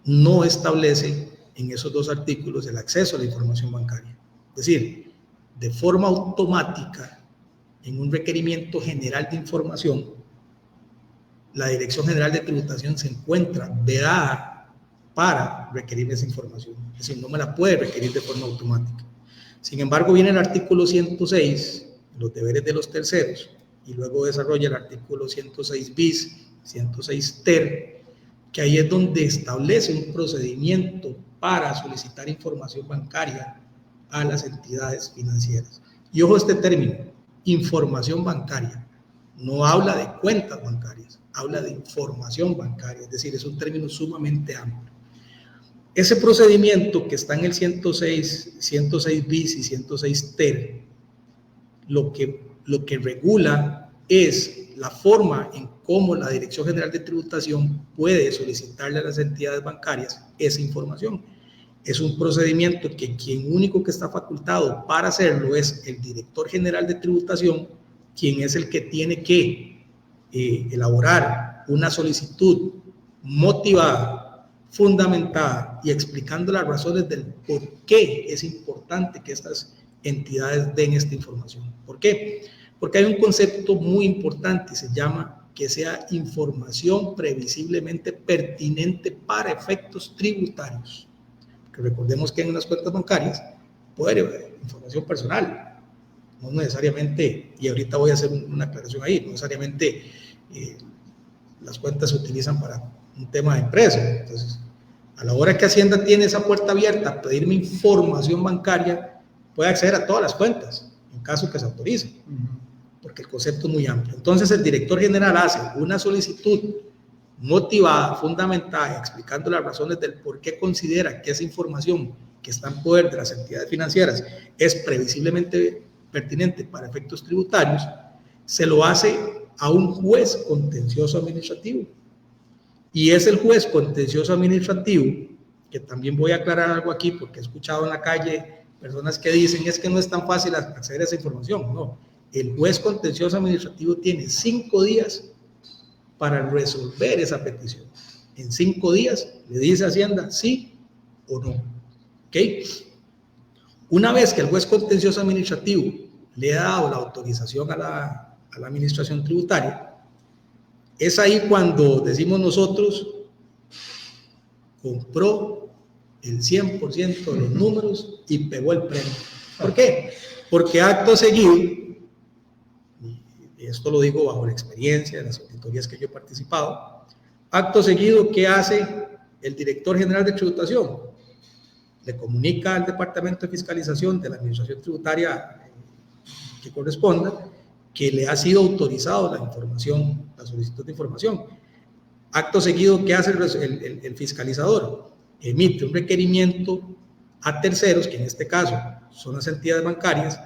no establece en esos dos artículos el acceso a la información bancaria. Es decir, de forma automática, en un requerimiento general de información, la Dirección General de Tributación se encuentra vedada para requerir esa información. Es decir, no me la puede requerir de forma automática. Sin embargo, viene el artículo 106, los deberes de los terceros, y luego desarrolla el artículo 106 bis, 106 ter, que ahí es donde establece un procedimiento para solicitar información bancaria a las entidades financieras. Y ojo este término, información bancaria, no habla de cuentas bancarias, habla de información bancaria, es decir, es un término sumamente amplio. Ese procedimiento que está en el 106 bis y 106 ter, lo que regula es la forma en cómo la Dirección General de Tributación puede solicitarle a las entidades bancarias esa información. Es un procedimiento que quien único que está facultado para hacerlo es el Director General de Tributación, quien es el que tiene que elaborar una solicitud motivada, fundamentada y explicando las razones del por qué es importante que estas entidades den esta información. ¿Por qué? Porque hay un concepto muy importante, se llama que sea información previsiblemente pertinente para efectos tributarios. Porque recordemos que en unas cuentas bancarias puede haber información personal, no necesariamente, y ahorita voy a hacer una aclaración ahí, no necesariamente las cuentas se utilizan para un tema de empresa. Entonces, a la hora que Hacienda tiene esa puerta abierta a pedirme información bancaria, puede acceder a todas las cuentas, en caso que se autorice, porque el concepto es muy amplio. Entonces, el director general hace una solicitud motivada, fundamentada, explicando las razones del por qué considera que esa información que está en poder de las entidades financieras es previsiblemente pertinente para efectos tributarios, se lo hace a un juez contencioso administrativo. Y es el juez contencioso administrativo, que también voy a aclarar algo aquí, porque he escuchado en la calle personas que dicen es que no es tan fácil acceder a esa información. No, el juez contencioso administrativo tiene 5 días para resolver esa petición. En 5 días le dice a Hacienda sí o no. ¿Ok? Una vez que el juez contencioso administrativo le ha dado la autorización a la administración tributaria, es ahí cuando decimos nosotros, compró el 100% de los números y pegó el premio. ¿Por qué? Porque acto seguido, y esto lo digo bajo la experiencia de las auditorías que yo he participado, acto seguido, ¿qué hace el director general de tributación? Le comunica al departamento de fiscalización de la administración tributaria que corresponda que le ha sido autorizado la información, la solicitud de información. Acto seguido, ¿qué hace el fiscalizador? Emite un requerimiento a terceros, que en este caso son las entidades bancarias,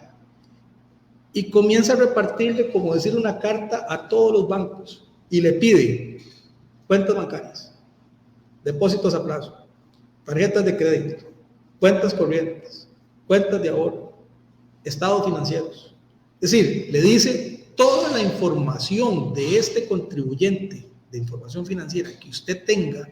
y comienza a repartirle, como decir, una carta a todos los bancos y le pide cuentas bancarias, depósitos a plazo, tarjetas de crédito, cuentas corrientes, cuentas de ahorro, estados financieros. Es decir, le dice toda la información de este contribuyente de información financiera que usted tenga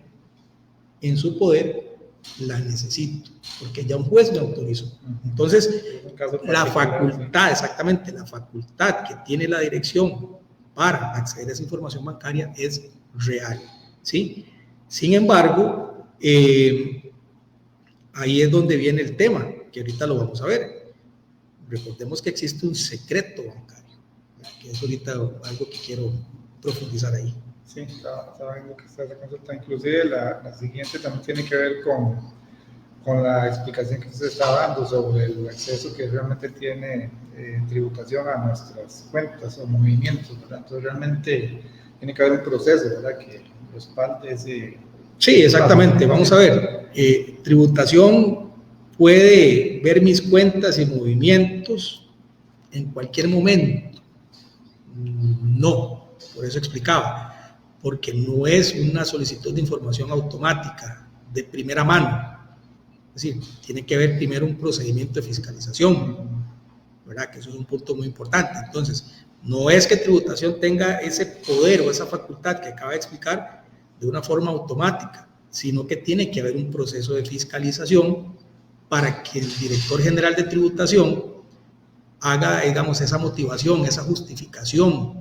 en su poder, la necesito, porque ya un juez me autorizó. Entonces, la facultad, exactamente, la facultad que tiene la dirección para acceder a esa información bancaria es real, ¿sí? Sin embargo, ahí es donde viene el tema, que ahorita lo vamos a ver. Recordemos que existe un secreto bancario, que es ahorita algo que quiero profundizar ahí. Sí, está viendo que está esa consulta. Inclusive la siguiente también tiene que ver con la explicación que usted está dando sobre el acceso que realmente tiene tributación a nuestras cuentas o movimientos, ¿verdad? Entonces realmente tiene que haber un proceso, ¿verdad? Que respalde ese... Sí, exactamente. Vamos a ver. Tributación puede ver mis cuentas y movimientos en cualquier momento. No, por eso explicaba, porque no es una solicitud de información automática de primera mano. Es decir, tiene que haber primero un procedimiento de fiscalización, ¿verdad? Que eso es un punto muy importante. Entonces, no es que tributación tenga ese poder o esa facultad que acaba de explicar de una forma automática, sino que tiene que haber un proceso de fiscalización para que el director general de tributación haga, digamos, esa motivación, esa justificación,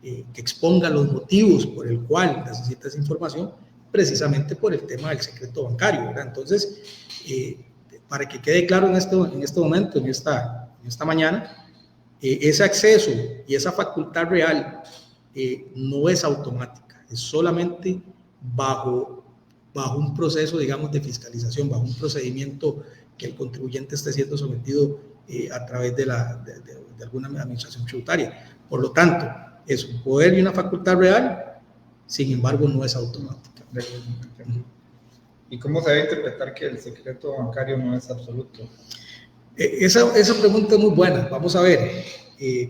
que exponga los motivos por el cual necesita esa información, precisamente por el tema del secreto bancario, ¿verdad? Entonces, para que quede claro en este momento, en esta mañana, ese acceso y esa facultad real no es automática, es solamente bajo un proceso, digamos, de fiscalización, bajo un procedimiento que el contribuyente esté siendo sometido a través de alguna administración tributaria. Por lo tanto, es un poder y una facultad real, sin embargo, no es automática. ¿Y cómo se debe interpretar que el secreto bancario no es absoluto? Esa pregunta es muy buena. Vamos a ver,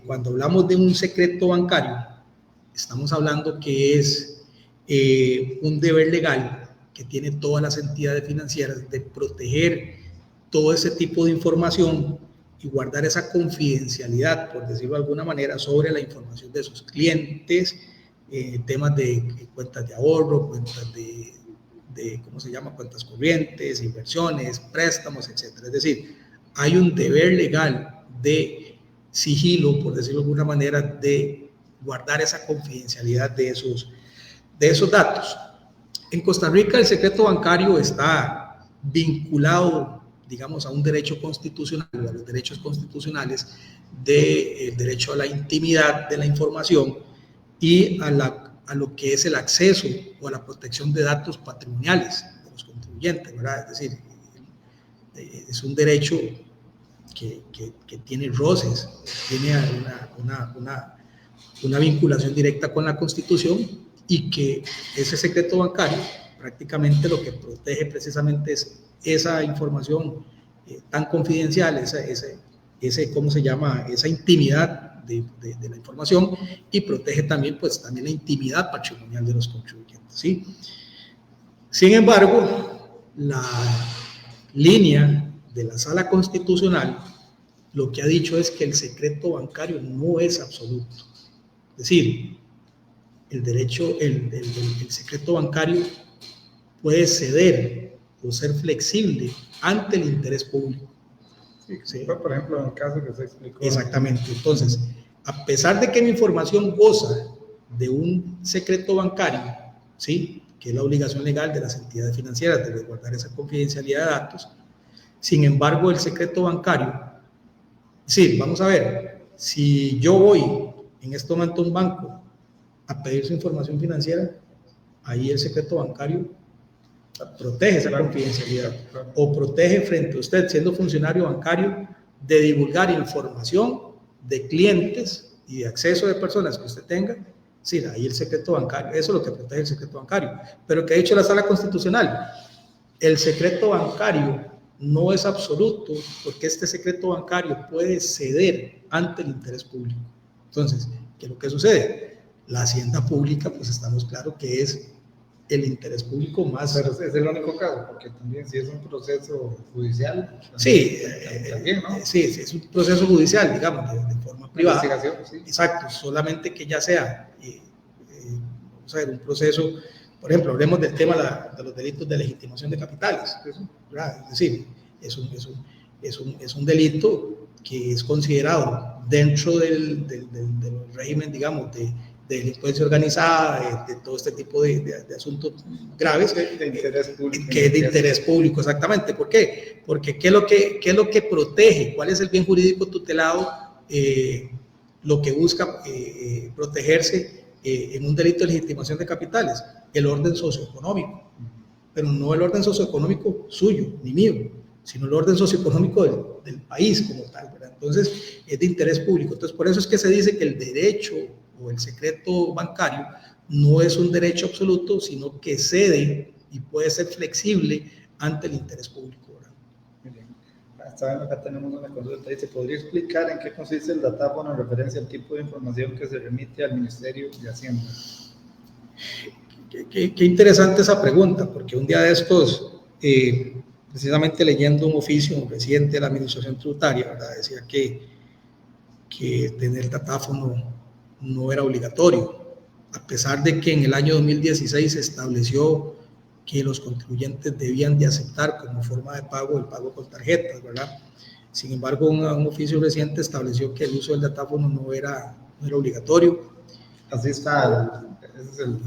cuando hablamos de un secreto bancario, estamos hablando que es un deber legal que tiene todas las entidades financieras de proteger todo ese tipo de información y guardar esa confidencialidad, por decirlo de alguna manera, sobre la información de sus clientes, temas de cuentas de ahorro, cuentas de ¿cómo se llama? Cuentas corrientes, inversiones, préstamos, etcétera. Es decir, hay un deber legal de sigilo, por decirlo de alguna manera, de guardar esa confidencialidad de esos datos. En Costa Rica el secreto bancario está vinculado, digamos, a un derecho constitucional, a los derechos constitucionales del derecho a la intimidad de la información y a lo que es el acceso o a la protección de datos patrimoniales de los contribuyentes, ¿verdad? Es decir, es un derecho que tiene roces, tiene una vinculación directa con la Constitución, y que ese secreto bancario prácticamente lo que protege precisamente es esa información tan confidencial, ¿cómo se llama? Esa intimidad de la información, y protege también, pues, también la intimidad patrimonial de los contribuyentes, ¿sí? Sin embargo, la línea de la Sala Constitucional lo que ha dicho es que el secreto bancario no es absoluto. Es decir, el secreto bancario puede ceder o ser flexible ante el interés público. Sí, por ejemplo, en el caso que se explicó. Exactamente. Entonces, a pesar de que mi información goza de un secreto bancario, ¿sí?, que es la obligación legal de las entidades financieras de guardar esa confidencialidad de datos, sin embargo, el secreto bancario, sí, vamos a ver, si yo voy en este momento a un banco a pedir su información financiera, ahí el secreto bancario protege esa confidencialidad, o protege frente a usted, siendo funcionario bancario, de divulgar información de clientes y de acceso de personas que usted tenga. Sí, ahí el secreto bancario, eso es lo que protege el secreto bancario. Pero que ha dicho la Sala Constitucional, el secreto bancario no es absoluto, porque este secreto bancario puede ceder ante el interés público. Entonces, ¿qué es lo que sucede? La hacienda pública, pues estamos claros que es el interés público más... Pero es el único caso, porque también si es un proceso judicial... Sí, también, ¿no? Sí, es un proceso judicial, digamos, de forma privada. Sí. Exacto, solamente que ya sea, vamos a ver, un proceso, por ejemplo, hablemos del tema de los delitos de legitimación de capitales, ¿verdad? Es decir, es un delito que es considerado dentro del régimen, digamos, de delincuencia organizada, de todo este tipo de asuntos graves, de interés público, que es de interés público, exactamente. ¿Por qué? Porque ¿qué es lo que protege? ¿Cuál es el bien jurídico tutelado? Lo que busca protegerse en un delito de legitimación de capitales, el orden socioeconómico, pero no el orden socioeconómico suyo ni mío, sino el orden socioeconómico del país como tal, ¿verdad? Entonces es de interés público. Entonces por eso es que se dice que el derecho o el secreto bancario no es un derecho absoluto, sino que cede y puede ser flexible ante el interés público, ¿verdad? Muy bien. Acá tenemos una consulta. Dice, ¿podría explicar en qué consiste el datáfono en referencia al tipo de información que se remite al Ministerio de Hacienda? Qué interesante esa pregunta, porque un día de estos, precisamente leyendo un oficio reciente de la Administración Tributaria, ¿verdad?, decía que tener datáfono no era obligatorio, a pesar de que en el año 2016 se estableció que los contribuyentes debían de aceptar como forma de pago el pago con tarjetas, ¿verdad? Sin embargo, un oficio reciente estableció que el uso del datáfono no era obligatorio. Así está.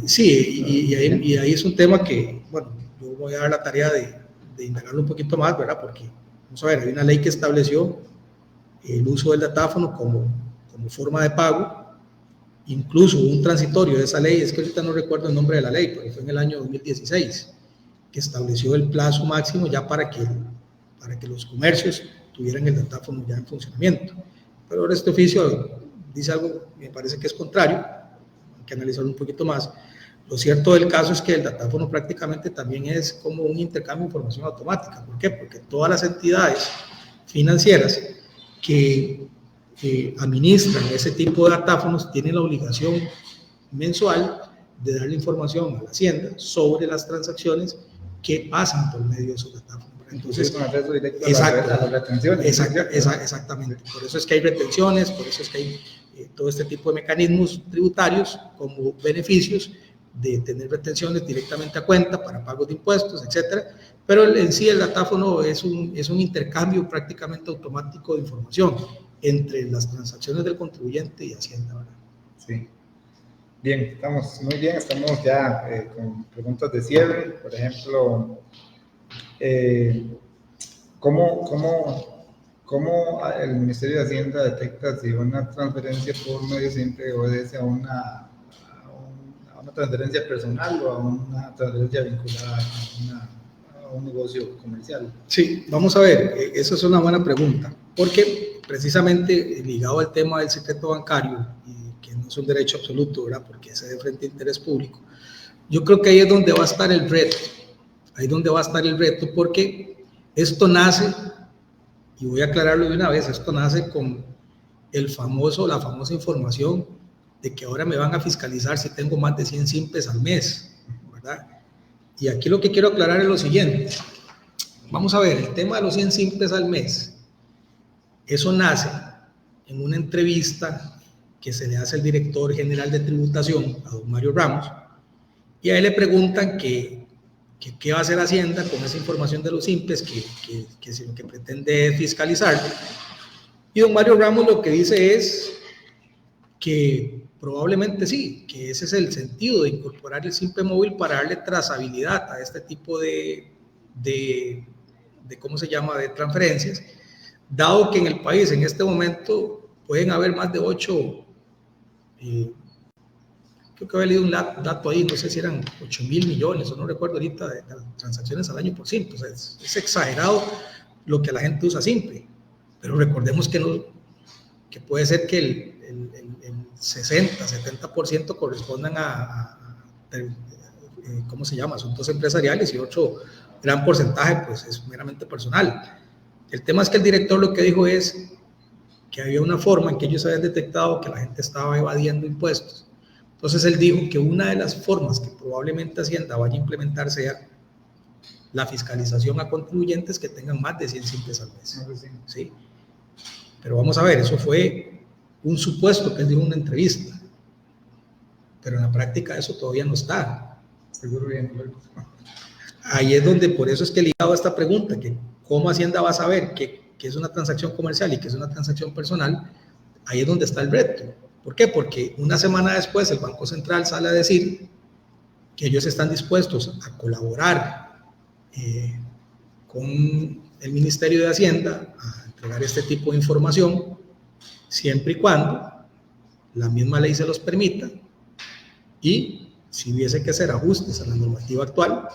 Sí, y ahí es un tema que, bueno, yo voy a dar la tarea de indagarlo un poquito más, ¿verdad? Porque, vamos a ver, hay una ley que estableció el uso del datáfono como forma de pago. Incluso un transitorio de esa ley, es que ahorita no recuerdo el nombre de la ley, pero fue en el año 2016, que estableció el plazo máximo ya para que los comercios tuvieran el datáfono ya en funcionamiento. Pero ahora este oficio dice algo, me parece que es contrario, hay que analizarlo un poquito más. Lo cierto del caso es que el datáfono prácticamente también es como un intercambio de información automática. ¿Por qué? Porque todas las entidades financieras que administran ese tipo de datáfonos tienen la obligación mensual de darle información a la Hacienda sobre las transacciones que pasan por medio de esos datáfonos. Entonces, con acceso directo exacto, a las retenciones. Exactamente. Por eso es que hay retenciones, por eso es que hay todo este tipo de mecanismos tributarios como beneficios de tener retenciones directamente a cuenta para pagos de impuestos, etcétera. Pero en sí el datáfono es un intercambio prácticamente automático de información entre las transacciones del contribuyente y Hacienda, ¿verdad? Sí. Bien, estamos muy bien, estamos ya con preguntas de cierre. Por ejemplo, ¿cómo el Ministerio de Hacienda detecta si una transferencia por medio simple obedece a una transferencia personal o a una transferencia vinculada a un negocio comercial? Sí, vamos a ver, esa es una buena pregunta, porque precisamente ligado al tema del secreto bancario, y que no es un derecho absoluto, ¿verdad? Porque es de frente a interés público, yo creo que ahí es donde va a estar el reto, porque esto nace, y voy a aclararlo de una vez, esto nace con la famosa información de que ahora me van a fiscalizar si tengo más de 100 simples al mes, ¿verdad? Y aquí lo que quiero aclarar es lo siguiente. Vamos a ver, el tema de los 100 simples al mes, eso nace en una entrevista que se le hace al director general de tributación, a don Mario Ramos, y a él le preguntan qué va a hacer Hacienda con esa información de los simples, que si lo que pretende es fiscalizar. Y don Mario Ramos lo que dice es que probablemente sí, que ese es el sentido de incorporar el simple móvil para darle trazabilidad a este tipo de ¿cómo se llama?, de transferencias, dado que en el país en este momento pueden haber más de 8, creo que había leído un dato ahí, no sé si eran 8,000 millones, o no recuerdo ahorita, de transacciones al año por simple. O sea, es exagerado lo que la gente usa simple, pero recordemos que puede ser que el 60-70% correspondan ¿cómo se llama?, asuntos empresariales, y otro gran porcentaje pues es meramente personal. El tema es que el director lo que dijo es que había una forma en que ellos habían detectado que la gente estaba evadiendo impuestos. Entonces él dijo que una de las formas que probablemente Hacienda vaya a implementar sea la fiscalización a contribuyentes que tengan más de 100 simples al mes. ¿Sí? Pero vamos a ver, eso fue un supuesto que él dijo en una entrevista, pero en la práctica eso todavía no está. Seguro bien. Ahí es donde, por eso es que ligado a esta pregunta, que cómo Hacienda va a saber que es una transacción comercial y que es una transacción personal, ahí es donde está el reto. ¿Por qué? Porque una semana después el Banco Central sale a decir que ellos están dispuestos a colaborar con el Ministerio de Hacienda a entregar este tipo de información, siempre y cuando la misma ley se los permita, y si hubiese que hacer ajustes a la normativa actual,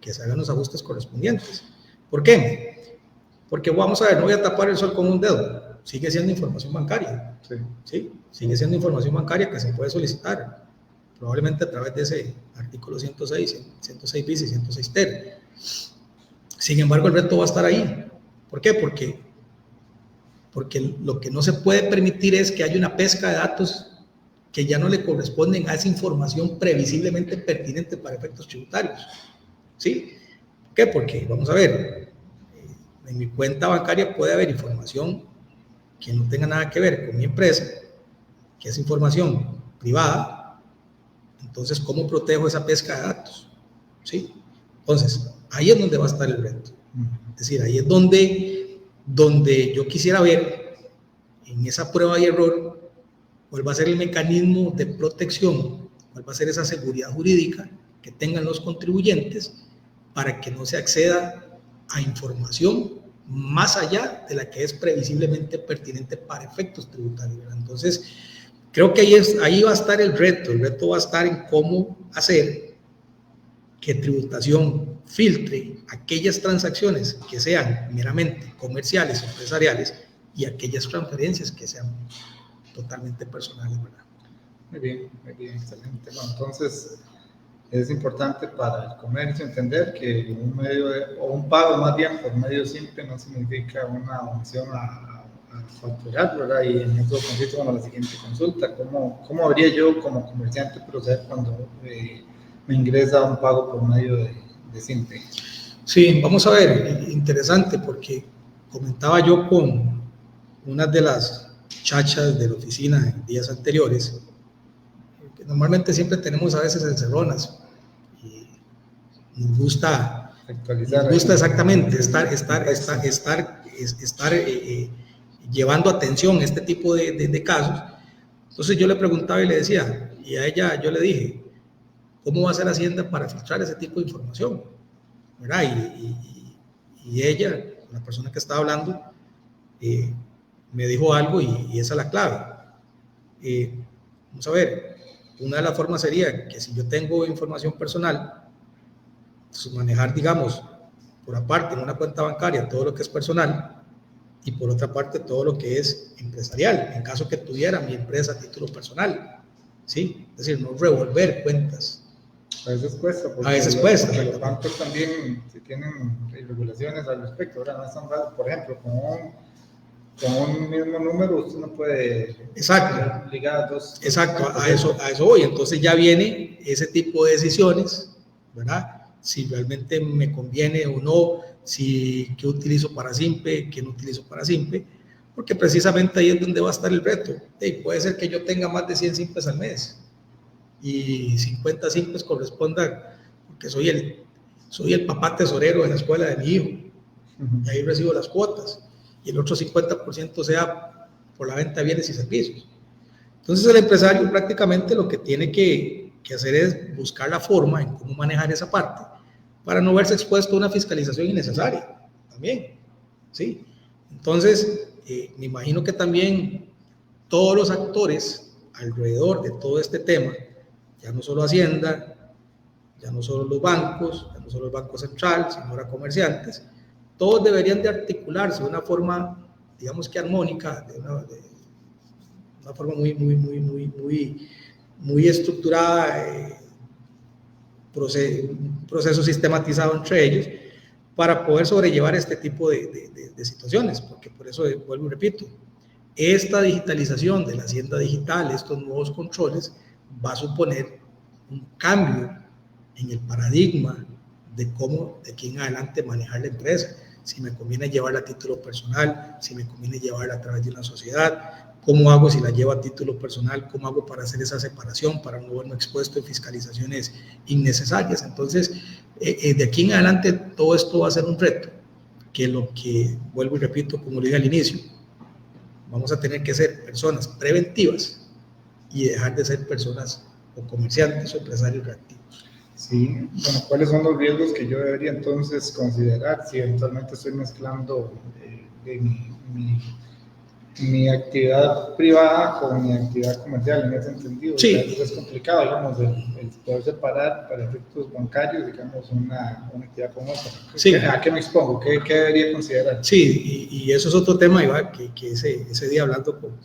que se hagan los ajustes correspondientes. ¿Por qué? Porque vamos a ver, no voy a tapar el sol con un dedo, sigue siendo información bancaria. ¿Sí? Sigue siendo información bancaria que se puede solicitar, probablemente a través de ese artículo 106 bis y 106 ter. Sin embargo, el reto va a estar ahí. ¿Por qué? Porque lo que no se puede permitir es que haya una pesca de datos que ya no le corresponden a esa información previsiblemente pertinente para efectos tributarios. ¿Sí? ¿Por qué? Porque, vamos a ver, en mi cuenta bancaria puede haber información que no tenga nada que ver con mi empresa, que es información privada. Entonces, ¿cómo protejo esa pesca de datos? ¿Sí? Entonces, ahí es donde va a estar el reto. Es decir, ahí es donde yo quisiera ver, en esa prueba y error, cuál va a ser el mecanismo de protección, cuál va a ser esa seguridad jurídica que tengan los contribuyentes para que no se acceda a información más allá de la que es previsiblemente pertinente para efectos tributarios. Entonces, creo que ahí va a estar el reto va a estar en cómo hacer que tributación filtre aquellas transacciones que sean meramente comerciales, empresariales, y aquellas transferencias que sean totalmente personales, ¿verdad? Muy bien, excelente. Bueno, entonces, es importante para el comercio entender que un pago más bien por medio simple no significa una omisión a facturar, ¿verdad? Y en eso consiste la siguiente consulta: ¿cómo habría yo como comerciante proceder cuando me ingresa un pago por medio de simple? Sí, vamos a ver, interesante, porque comentaba yo con una de las chachas de la oficina en días anteriores, que normalmente siempre tenemos a veces encerronas, y nos gusta exactamente estar llevando atención a este tipo de casos. Entonces yo le preguntaba y le decía, y a ella yo le dije, ¿cómo va a hacer Hacienda para filtrar ese tipo de información? ¿Verdad? Y ella, la persona que estaba hablando, me dijo algo y esa es la clave. Vamos a ver, una de las formas sería que si yo tengo información personal, pues manejar, digamos, por aparte en una cuenta bancaria todo lo que es personal y por otra parte todo lo que es empresarial, en caso que tuviera mi empresa a título personal, ¿sí? Es decir, no revolver cuentas. A veces cuesta, a veces cuesta. Porque los bancos también tienen regulaciones al respecto, ¿verdad? No es tan fácil, por ejemplo, con un mismo número usted no puede ligar dos. Exacto, a eso voy. Entonces ya viene ese tipo de decisiones, ¿verdad? Si realmente me conviene o no, si qué utilizo para Simpe, qué no utilizo para Simpe, porque precisamente ahí es donde va a estar el reto. Puede ser que yo tenga más de 100 Simpes al mes y 50 Simpes correspondan, porque soy el papá tesorero de la escuela de mi hijo, y ahí recibo las cuotas, y el otro 50% sea por la venta de bienes y servicios. Entonces el empresario prácticamente lo que tiene que hacer es buscar la forma en cómo manejar esa parte para no verse expuesto a una fiscalización innecesaria también, ¿sí? Entonces, me imagino que también todos los actores alrededor de todo este tema, ya no solo Hacienda, ya no solo los bancos, ya no solo el Banco Central, sino ahora comerciantes, todos deberían de articularse de una forma, digamos que armónica, de una forma muy estructurada, un proceso sistematizado entre ellos, para poder sobrellevar este tipo de situaciones, porque por eso vuelvo y repito, esta digitalización de la hacienda digital, estos nuevos controles, va a suponer un cambio en el paradigma de cómo de aquí en adelante manejar la empresa, si me conviene llevarla a título personal, si me conviene llevarla a través de una sociedad, cómo hago si la llevo a título personal, cómo hago para hacer esa separación, para no verme expuesto a fiscalizaciones innecesarias. Entonces, de aquí en adelante todo esto va a ser un reto, que lo que, vuelvo y repito, como lo dije al inicio, vamos a tener que ser personas preventivas y dejar de ser personas o comerciantes o empresarios reactivos. Sí, bueno, ¿cuáles son los riesgos que yo debería entonces considerar si eventualmente estoy mezclando mi actividad privada con mi actividad comercial en ese entendido? Sí. Es complicado, digamos, el poder separar para efectos bancarios, digamos, una actividad con otra. Sí. ¿A qué me expongo? ¿Qué debería considerar? Sí, y eso es otro tema, Iván, que ese día hablando con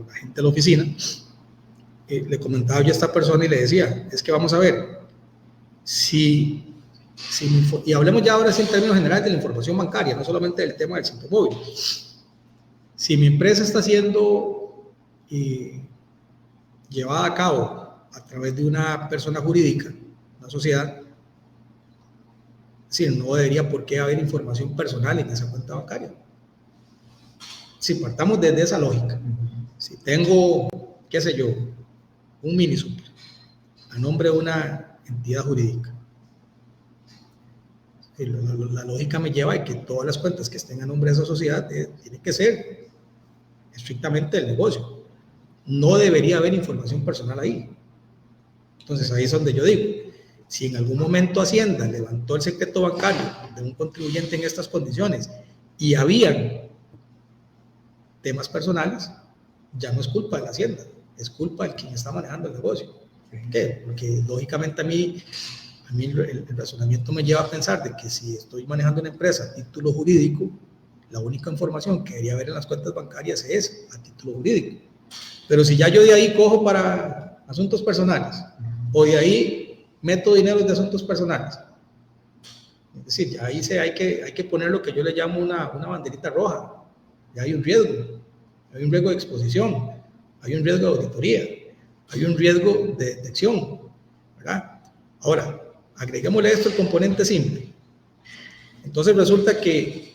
la gente de la oficina, le comentaba yo a esta persona y le decía, es que vamos a ver, y hablemos ya ahora en términos generales de la información bancaria, no solamente del tema del Simpe Móvil. Si mi empresa está siendo llevada a cabo a través de una persona jurídica, una sociedad, no debería por qué haber información personal en esa cuenta bancaria. Si partamos desde esa lógica, si tengo, qué sé yo, un mini super a nombre de una entidad jurídica, la lógica me lleva a que todas las cuentas que estén a nombre de esa sociedad tienen que ser estrictamente del negocio. No debería haber información personal ahí. Entonces ahí es donde yo digo, si en algún momento Hacienda levantó el secreto bancario de un contribuyente en estas condiciones y habían temas personales, ya no es culpa de la Hacienda, es culpa de quien está manejando el negocio. ¿Por qué? Porque lógicamente a mí el razonamiento me lleva a pensar de que si estoy manejando una empresa a título jurídico, la única información que debería haber en las cuentas bancarias es a título jurídico. Pero si ya yo de ahí cojo para asuntos personales o de ahí meto dinero de asuntos personales, es decir, ya ahí hay que poner lo que yo le llamo una banderita roja. Ya hay un riesgo de exposición, hay un riesgo de auditoría, hay un riesgo de detección, ¿verdad? Ahora, agreguémosle esto el componente simple. Entonces resulta que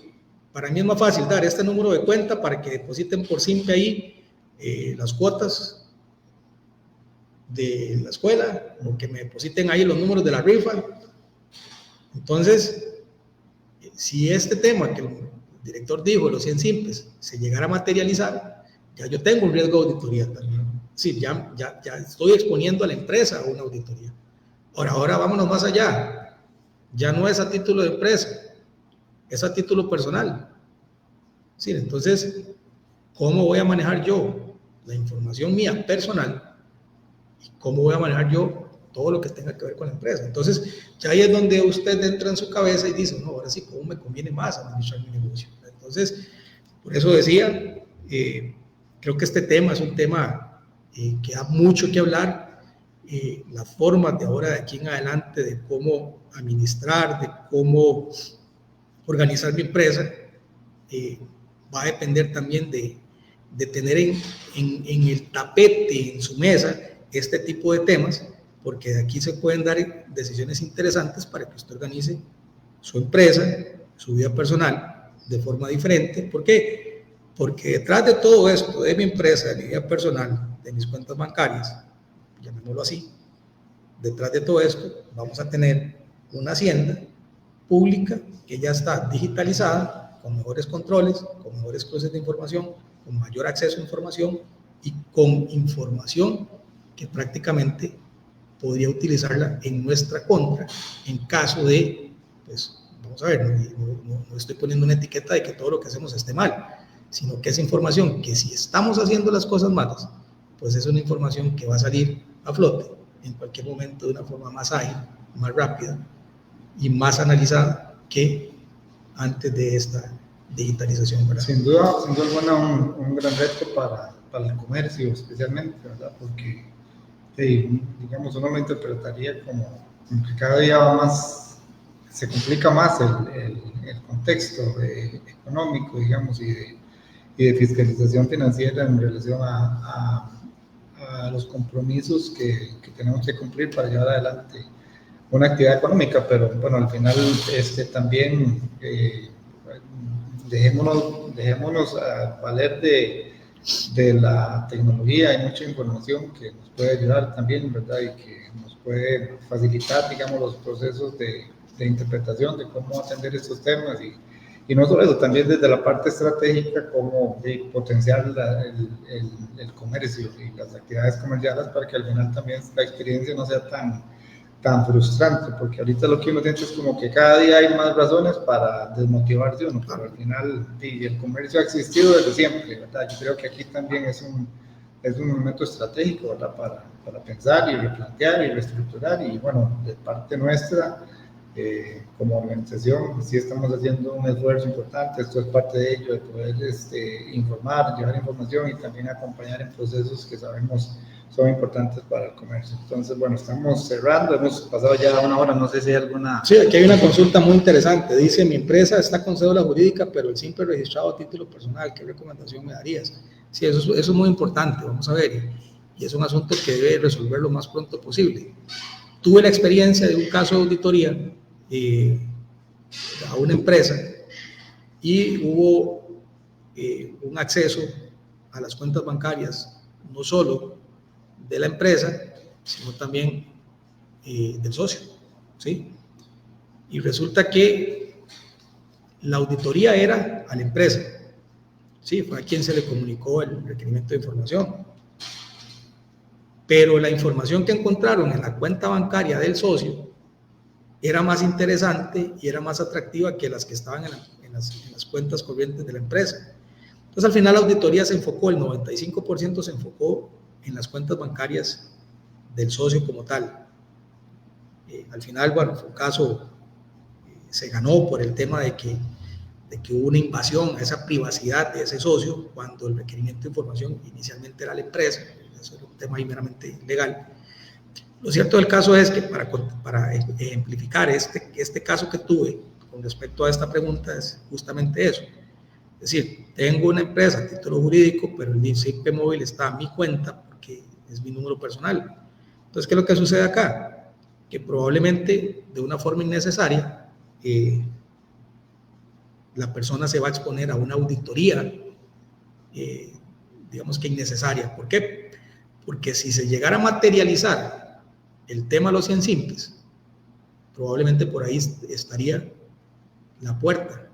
para mí es más fácil dar este número de cuenta para que depositen por simple ahí las cuotas de la escuela, o que me depositen ahí los números de la rifa. Entonces, si este tema que el director dijo, los 100 simples, se llegara a materializar, ya yo tengo un riesgo de auditoría también. Sí, ya estoy exponiendo a la empresa a una auditoría. Ahora vámonos más allá. Ya no es a título de empresa, es a título personal. Sí, entonces, ¿cómo voy a manejar yo la información mía personal? ¿Y cómo voy a manejar yo todo lo que tenga que ver con la empresa? Entonces, ya ahí es donde usted entra en su cabeza y dice, no, ahora sí, ¿cómo me conviene más administrar mi negocio? Entonces, por eso decía, creo que este tema es un tema que da mucho que hablar. Las formas de ahora, de aquí en adelante, de cómo administrar, de cómo organizar mi empresa, va a depender también de tener en el tapete, en su mesa, este tipo de temas, porque de aquí se pueden dar decisiones interesantes para que usted organice su empresa, su vida personal, de forma diferente. ¿Por qué? Porque detrás de todo esto, de mi empresa, de mi vida personal, de mis cuentas bancarias, llamémoslo así, detrás de todo esto vamos a tener una hacienda pública que ya está digitalizada, con mejores controles, con mejores cruces de información, con mayor acceso a información y con información que prácticamente podría utilizarla en nuestra contra en caso de, pues, vamos a ver, no estoy poniendo una etiqueta de que todo lo que hacemos esté mal, sino que es información que si estamos haciendo las cosas malas, pues es una información que va a salir a flote en cualquier momento de una forma más ágil, más rápida y más analizada que antes de esta digitalización, ¿verdad? Sin duda alguna un gran reto para el comercio especialmente, ¿verdad? Porque, digamos, uno lo interpretaría como que cada día va más, se complica más el contexto económico, digamos, y de fiscalización financiera en relación a los compromisos que tenemos que cumplir para llevar adelante una actividad económica, pero bueno, al final también dejémonos a valer de la tecnología. Hay mucha información que nos puede ayudar también, ¿verdad? Y que nos puede facilitar, digamos, los procesos de interpretación de cómo atender estos temas y no solo eso, también desde la parte estratégica, cómo potenciar el comercio y las actividades comerciales para que al final también la experiencia no sea tan frustrante, porque ahorita lo que uno siente es como que cada día hay más razones para desmotivarse uno, pero al final el comercio ha existido desde siempre, ¿verdad? Yo creo que aquí también es un momento estratégico, ¿verdad? Para pensar y replantear y reestructurar, y bueno, de parte nuestra, como organización, sí estamos haciendo un esfuerzo importante. Esto es parte de ello, de poder informar, llevar información y también acompañar en procesos que sabemos son importantes para el comercio. Entonces, bueno, estamos cerrando, hemos pasado ya una hora, no sé si hay alguna... Sí, aquí hay una consulta muy interesante. Dice, mi empresa está con cédula jurídica, pero el simple registrado a título personal, ¿qué recomendación me darías? Sí, eso es muy importante, vamos a ver, y es un asunto que debe resolver lo más pronto posible. Tuve la experiencia de un caso de auditoría a una empresa y hubo un acceso a las cuentas bancarias, no solo de la empresa, sino también del socio, ¿sí? Y resulta que la auditoría era a la empresa, ¿sí? Fue a quien se le comunicó el requerimiento de información. Pero la información que encontraron en la cuenta bancaria del socio era más interesante y era más atractiva que las que estaban en las cuentas corrientes de la empresa. Entonces, al final la auditoría se enfocó, el 95% se enfocó en las cuentas bancarias del socio como tal. Al final, bueno, fue un caso, se ganó por el tema de que hubo una invasión a esa privacidad de ese socio cuando el requerimiento de información inicialmente era la empresa. Eso era un tema meramente legal. Lo cierto del caso es que para ejemplificar este caso que tuve con respecto a esta pregunta es justamente eso. Es decir, tengo una empresa a título jurídico, pero el SIP móvil está a mi cuenta porque es mi número personal. Entonces, ¿qué es lo que sucede acá? Que probablemente de una forma innecesaria la persona se va a exponer a una auditoría, digamos que innecesaria. ¿Por qué? Porque si se llegara a materializar el tema de los 100 simples, probablemente por ahí estaría la puerta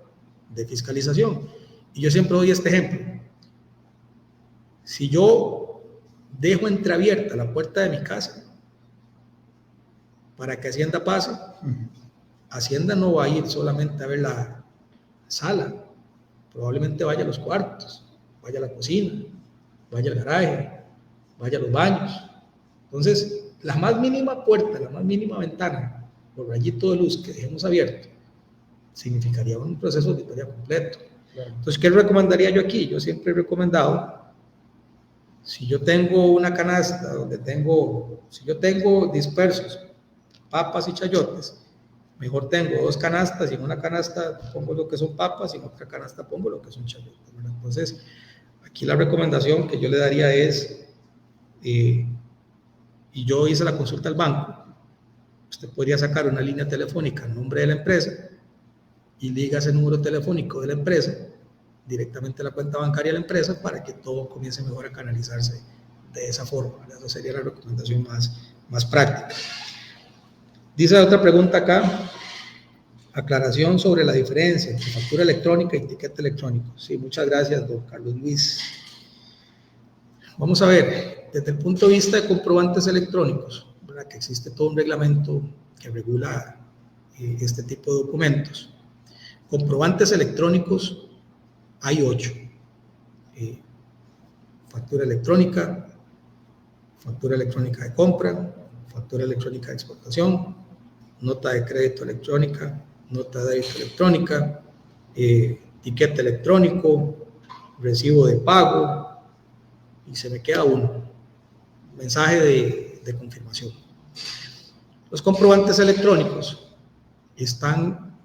de fiscalización. Y yo siempre doy este ejemplo. Si yo dejo entreabierta la puerta de mi casa para que Hacienda pase, Hacienda no va a ir solamente a ver la sala, probablemente vaya a los cuartos, vaya a la cocina, vaya al garaje, vaya a los baños. Entonces, la más mínima puerta, la más mínima ventana, los rayitos de luz que dejemos abierto, significaría un proceso de auditoría completo. Entonces, ¿qué recomendaría yo aquí? Yo siempre he recomendado, si yo tengo una canasta donde si yo tengo dispersos papas y chayotes, mejor tengo 2 canastas y en una canasta pongo lo que son papas y en otra canasta pongo lo que son chayotes, ¿verdad? Entonces, aquí la recomendación que yo le daría es, y yo hice la consulta al banco, usted podría sacar una línea telefónica en nombre de la empresa y liga ese número telefónico de la empresa directamente a la cuenta bancaria de la empresa para que todo comience mejor a canalizarse de esa forma, ¿verdad? Esa sería la recomendación más práctica. Dice otra pregunta acá, aclaración sobre la diferencia entre factura electrónica y etiqueta electrónico. Sí, muchas gracias, don Carlos Luis. Vamos a ver, desde el punto de vista de comprobantes electrónicos, ¿verdad? Que existe todo un reglamento que regula este tipo de documentos. Comprobantes electrónicos hay 8. Factura electrónica de compra, factura electrónica de exportación, nota de crédito electrónica, nota de débito electrónica, tiquete electrónico, recibo de pago, y se me queda uno, mensaje de confirmación. Los comprobantes electrónicos están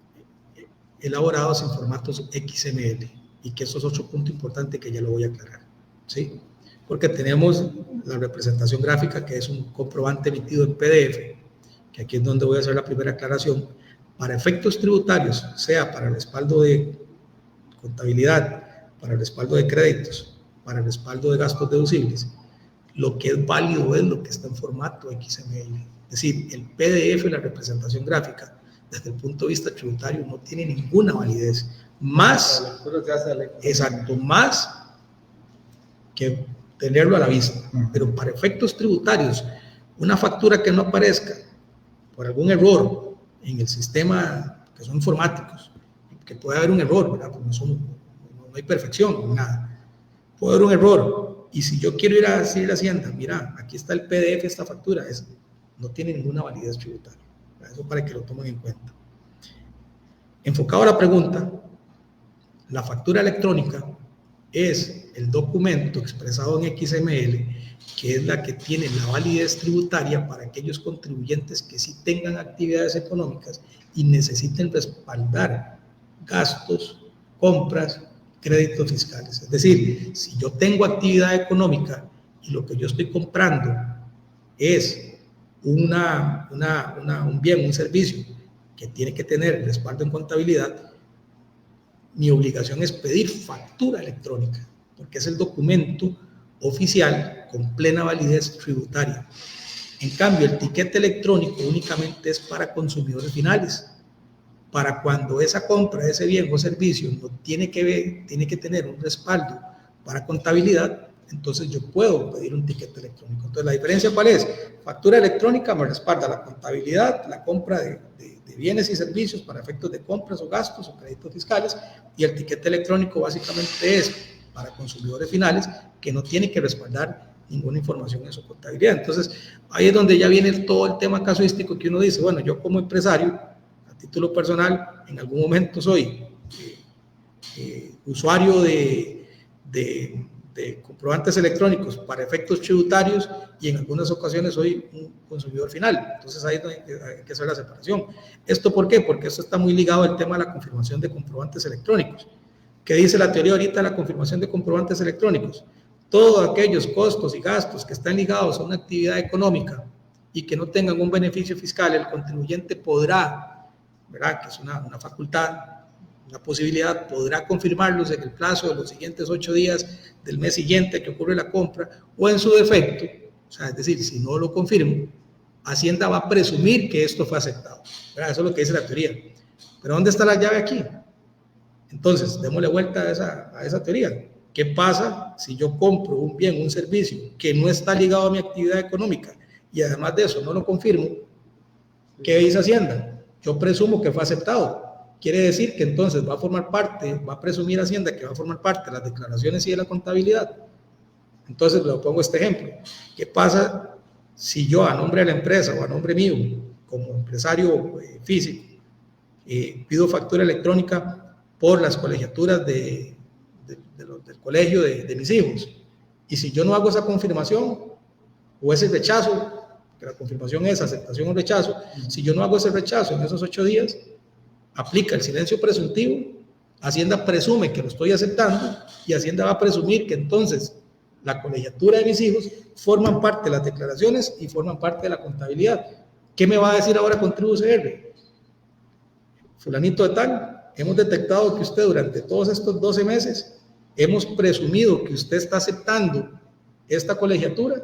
elaborados en formatos XML, y que eso es otro punto importante que ya lo voy a aclarar, ¿sí? Porque tenemos la representación gráfica, que es un comprobante emitido en PDF, que aquí es donde voy a hacer la primera aclaración. Para efectos tributarios, sea para respaldo de contabilidad, para respaldo de créditos, para respaldo de gastos deducibles, lo que es válido es lo que está en formato XML. Es decir, el PDF, la representación gráfica, desde el punto de vista tributario, no tiene ninguna validez. Más que tenerlo a la vista. Pero para efectos tributarios, una factura que no aparezca por algún error en el sistema, que son informáticos, que puede haber un error, ¿verdad? Porque no hay perfección, nada. Puede haber un error, y si yo quiero ir a decirle a Hacienda, mira, aquí está el PDF, esta factura, no tiene ninguna validez tributaria. Eso para que lo tomen en cuenta. Enfocado a la pregunta, la factura electrónica es el documento expresado en XML, que es la que tiene la validez tributaria para aquellos contribuyentes que sí tengan actividades económicas y necesiten respaldar gastos, compras, créditos fiscales. Es decir, si yo tengo actividad económica y lo que yo estoy comprando es un bien, un servicio que tiene que tener respaldo en contabilidad, mi obligación es pedir factura electrónica, porque es el documento oficial con plena validez tributaria. En cambio, el tiquete electrónico únicamente es para consumidores finales. Para cuando esa compra de ese bien o servicio no tiene que tener un respaldo para contabilidad, entonces yo puedo pedir un tiquete electrónico. Entonces, ¿la diferencia cuál es? Factura electrónica me respalda la contabilidad, la compra de bienes y servicios para efectos de compras o gastos o créditos fiscales, y el tiquete electrónico básicamente es para consumidores finales que no tiene que respaldar ninguna información en su contabilidad. Entonces, ahí es donde ya viene todo el tema casuístico que uno dice, bueno, yo como empresario, a título personal, en algún momento soy usuario de comprobantes electrónicos para efectos tributarios y en algunas ocasiones soy un consumidor final. Entonces ahí hay que hacer la separación. ¿Esto por qué? Porque esto está muy ligado al tema de la confirmación de comprobantes electrónicos. ¿Qué dice la teoría ahorita de la confirmación de comprobantes electrónicos? Todos aquellos costos y gastos que están ligados a una actividad económica y que no tengan un beneficio fiscal, el contribuyente podrá, ¿verdad? Que es una facultad, una posibilidad, podrá confirmarlos en el plazo de los siguientes 8 días del mes siguiente que ocurre la compra, o en su defecto, o sea, es decir, si no lo confirmo, Hacienda va a presumir que esto fue aceptado, ¿verdad? Eso es lo que dice la teoría. Pero ¿dónde está la llave aquí? Entonces, démosle vuelta a esa teoría. ¿Qué ¿Qué pasa si yo compro un bien, un servicio que no está ligado a mi actividad económica y además de eso no lo confirmo? ¿Qué dice Hacienda? Yo presumo que fue aceptado. Quiere decir que entonces va a formar parte, va a presumir Hacienda que va a formar parte de las declaraciones y de la contabilidad. Entonces le pongo este ejemplo. ¿Qué pasa si yo a nombre de la empresa o a nombre mío, como empresario físico, pido factura electrónica por las colegiaturas del colegio de mis hijos? Y si yo no hago esa confirmación o ese rechazo, que la confirmación es aceptación o rechazo, si yo no hago ese rechazo en esos 8 días, aplica el silencio presuntivo, Hacienda presume que lo estoy aceptando y Hacienda va a presumir que entonces la colegiatura de mis hijos forman parte de las declaraciones y forman parte de la contabilidad. ¿Qué me va a decir ahora con TribuCR? Fulanito de tal, hemos detectado que usted durante todos estos 12 meses hemos presumido que usted está aceptando esta colegiatura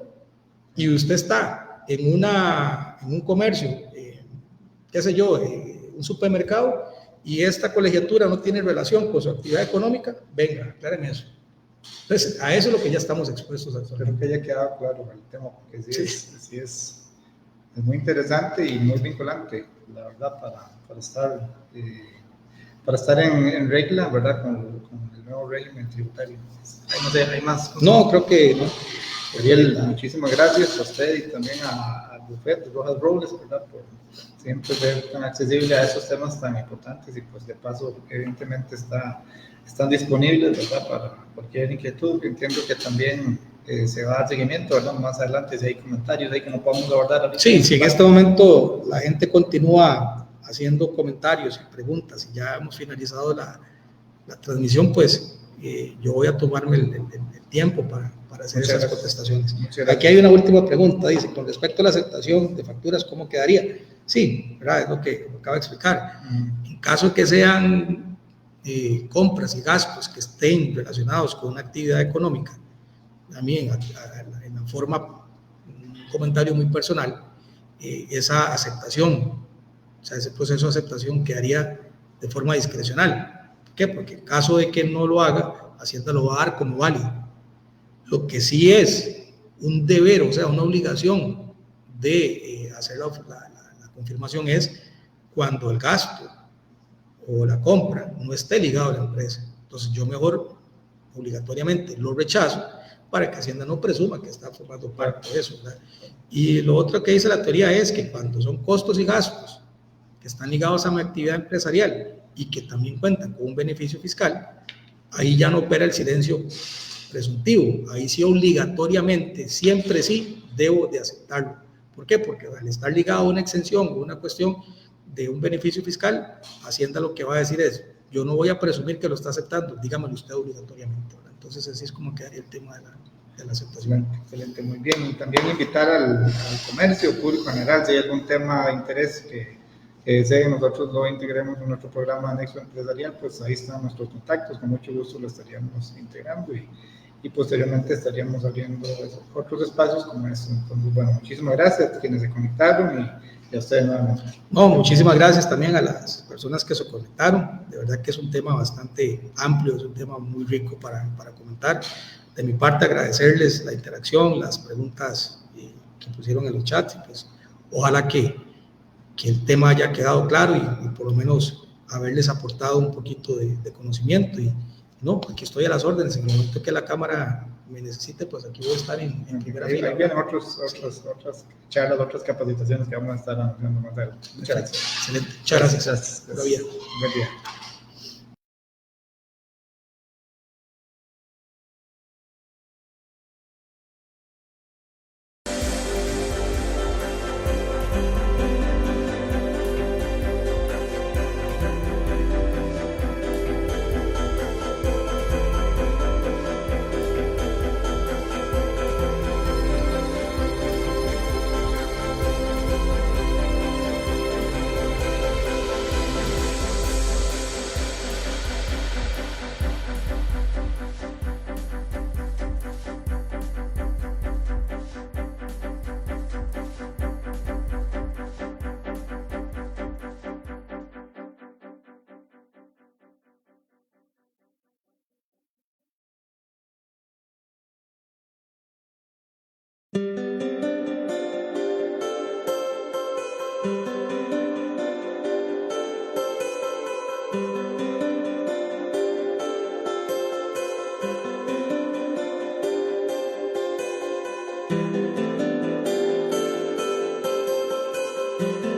y usted está en un comercio, qué sé yo, un supermercado, y esta colegiatura no tiene relación con su actividad económica, venga, aclárenme eso. Entonces, a eso es lo que ya estamos expuestos actualmente. Creo que haya quedado claro el tema, porque sí es muy interesante y muy vinculante, la verdad, para estar en regla, ¿verdad? Con el nuevo régimen tributario. No sé, ¿hay más cosas? No, creo que no. Ariel, muchísimas gracias a usted y también al bufete Rojas Robles, ¿verdad? Por siempre ser tan accesible a esos temas tan importantes y pues de paso evidentemente están disponibles, ¿verdad? Para cualquier inquietud. Entiendo que también se va a dar seguimiento, ¿verdad? Más adelante si hay comentarios ahí que no podamos abordar ahorita. Sí, si en este momento la gente continúa haciendo comentarios y preguntas y ya hemos finalizado la transmisión, pues yo voy a tomarme el tiempo para hacer esas contestaciones. Aquí hay una última pregunta, dice, con respecto a la aceptación de facturas, ¿cómo quedaría? Sí, ¿verdad? Es lo que acabo de explicar. En caso que sean compras y gastos que estén relacionados con una actividad económica, también en la forma, un comentario muy personal, esa aceptación, o sea, ese proceso de aceptación quedaría de forma discrecional. ¿Por qué? Porque en caso de que no lo haga, Hacienda lo va a dar como válido. Lo que sí es un deber, o sea, una obligación de hacer la confirmación es cuando el gasto o la compra no esté ligado a la empresa. Entonces yo mejor obligatoriamente lo rechazo para que Hacienda no presuma que está formando parte de eso, ¿verdad? Y lo otro que dice la teoría es que cuando son costos y gastos que están ligados a mi actividad empresarial y que también cuentan con un beneficio fiscal, ahí ya no opera el silencio presuntivo, ahí sí obligatoriamente, siempre sí, debo de aceptarlo. ¿Por qué? Porque al estar ligado a una exención o una cuestión de un beneficio fiscal, Hacienda lo que va a decir es, yo no voy a presumir que lo está aceptando, dígamelo usted obligatoriamente, ¿verdad? Entonces así es como quedaría el tema de la aceptación. Excelente, muy bien. Y también invitar al comercio público en general, si hay algún tema de interés que deseen nosotros lo integremos en nuestro programa de Nexo Empresarial, pues ahí están nuestros contactos, con mucho gusto lo estaríamos integrando y posteriormente estaríamos abriendo otros espacios como este. Entonces, bueno, muchísimas gracias a quienes se conectaron y a ustedes nuevamente. No, muchísimas gracias también a las personas que se conectaron. De verdad que es un tema bastante amplio, es un tema muy rico para comentar. De mi parte, agradecerles la interacción, las preguntas que pusieron en los chats y pues ojalá que el tema haya quedado claro y por lo menos haberles aportado un poquito de conocimiento y no, aquí estoy a las órdenes, en el momento que la cámara me necesite, pues aquí voy a estar en primera fila. Ahí vienen otras charlas, otras capacitaciones que vamos a estar anunciando más adelante. Muchas gracias. Excelente. Muchas gracias. Buen día. Thank you.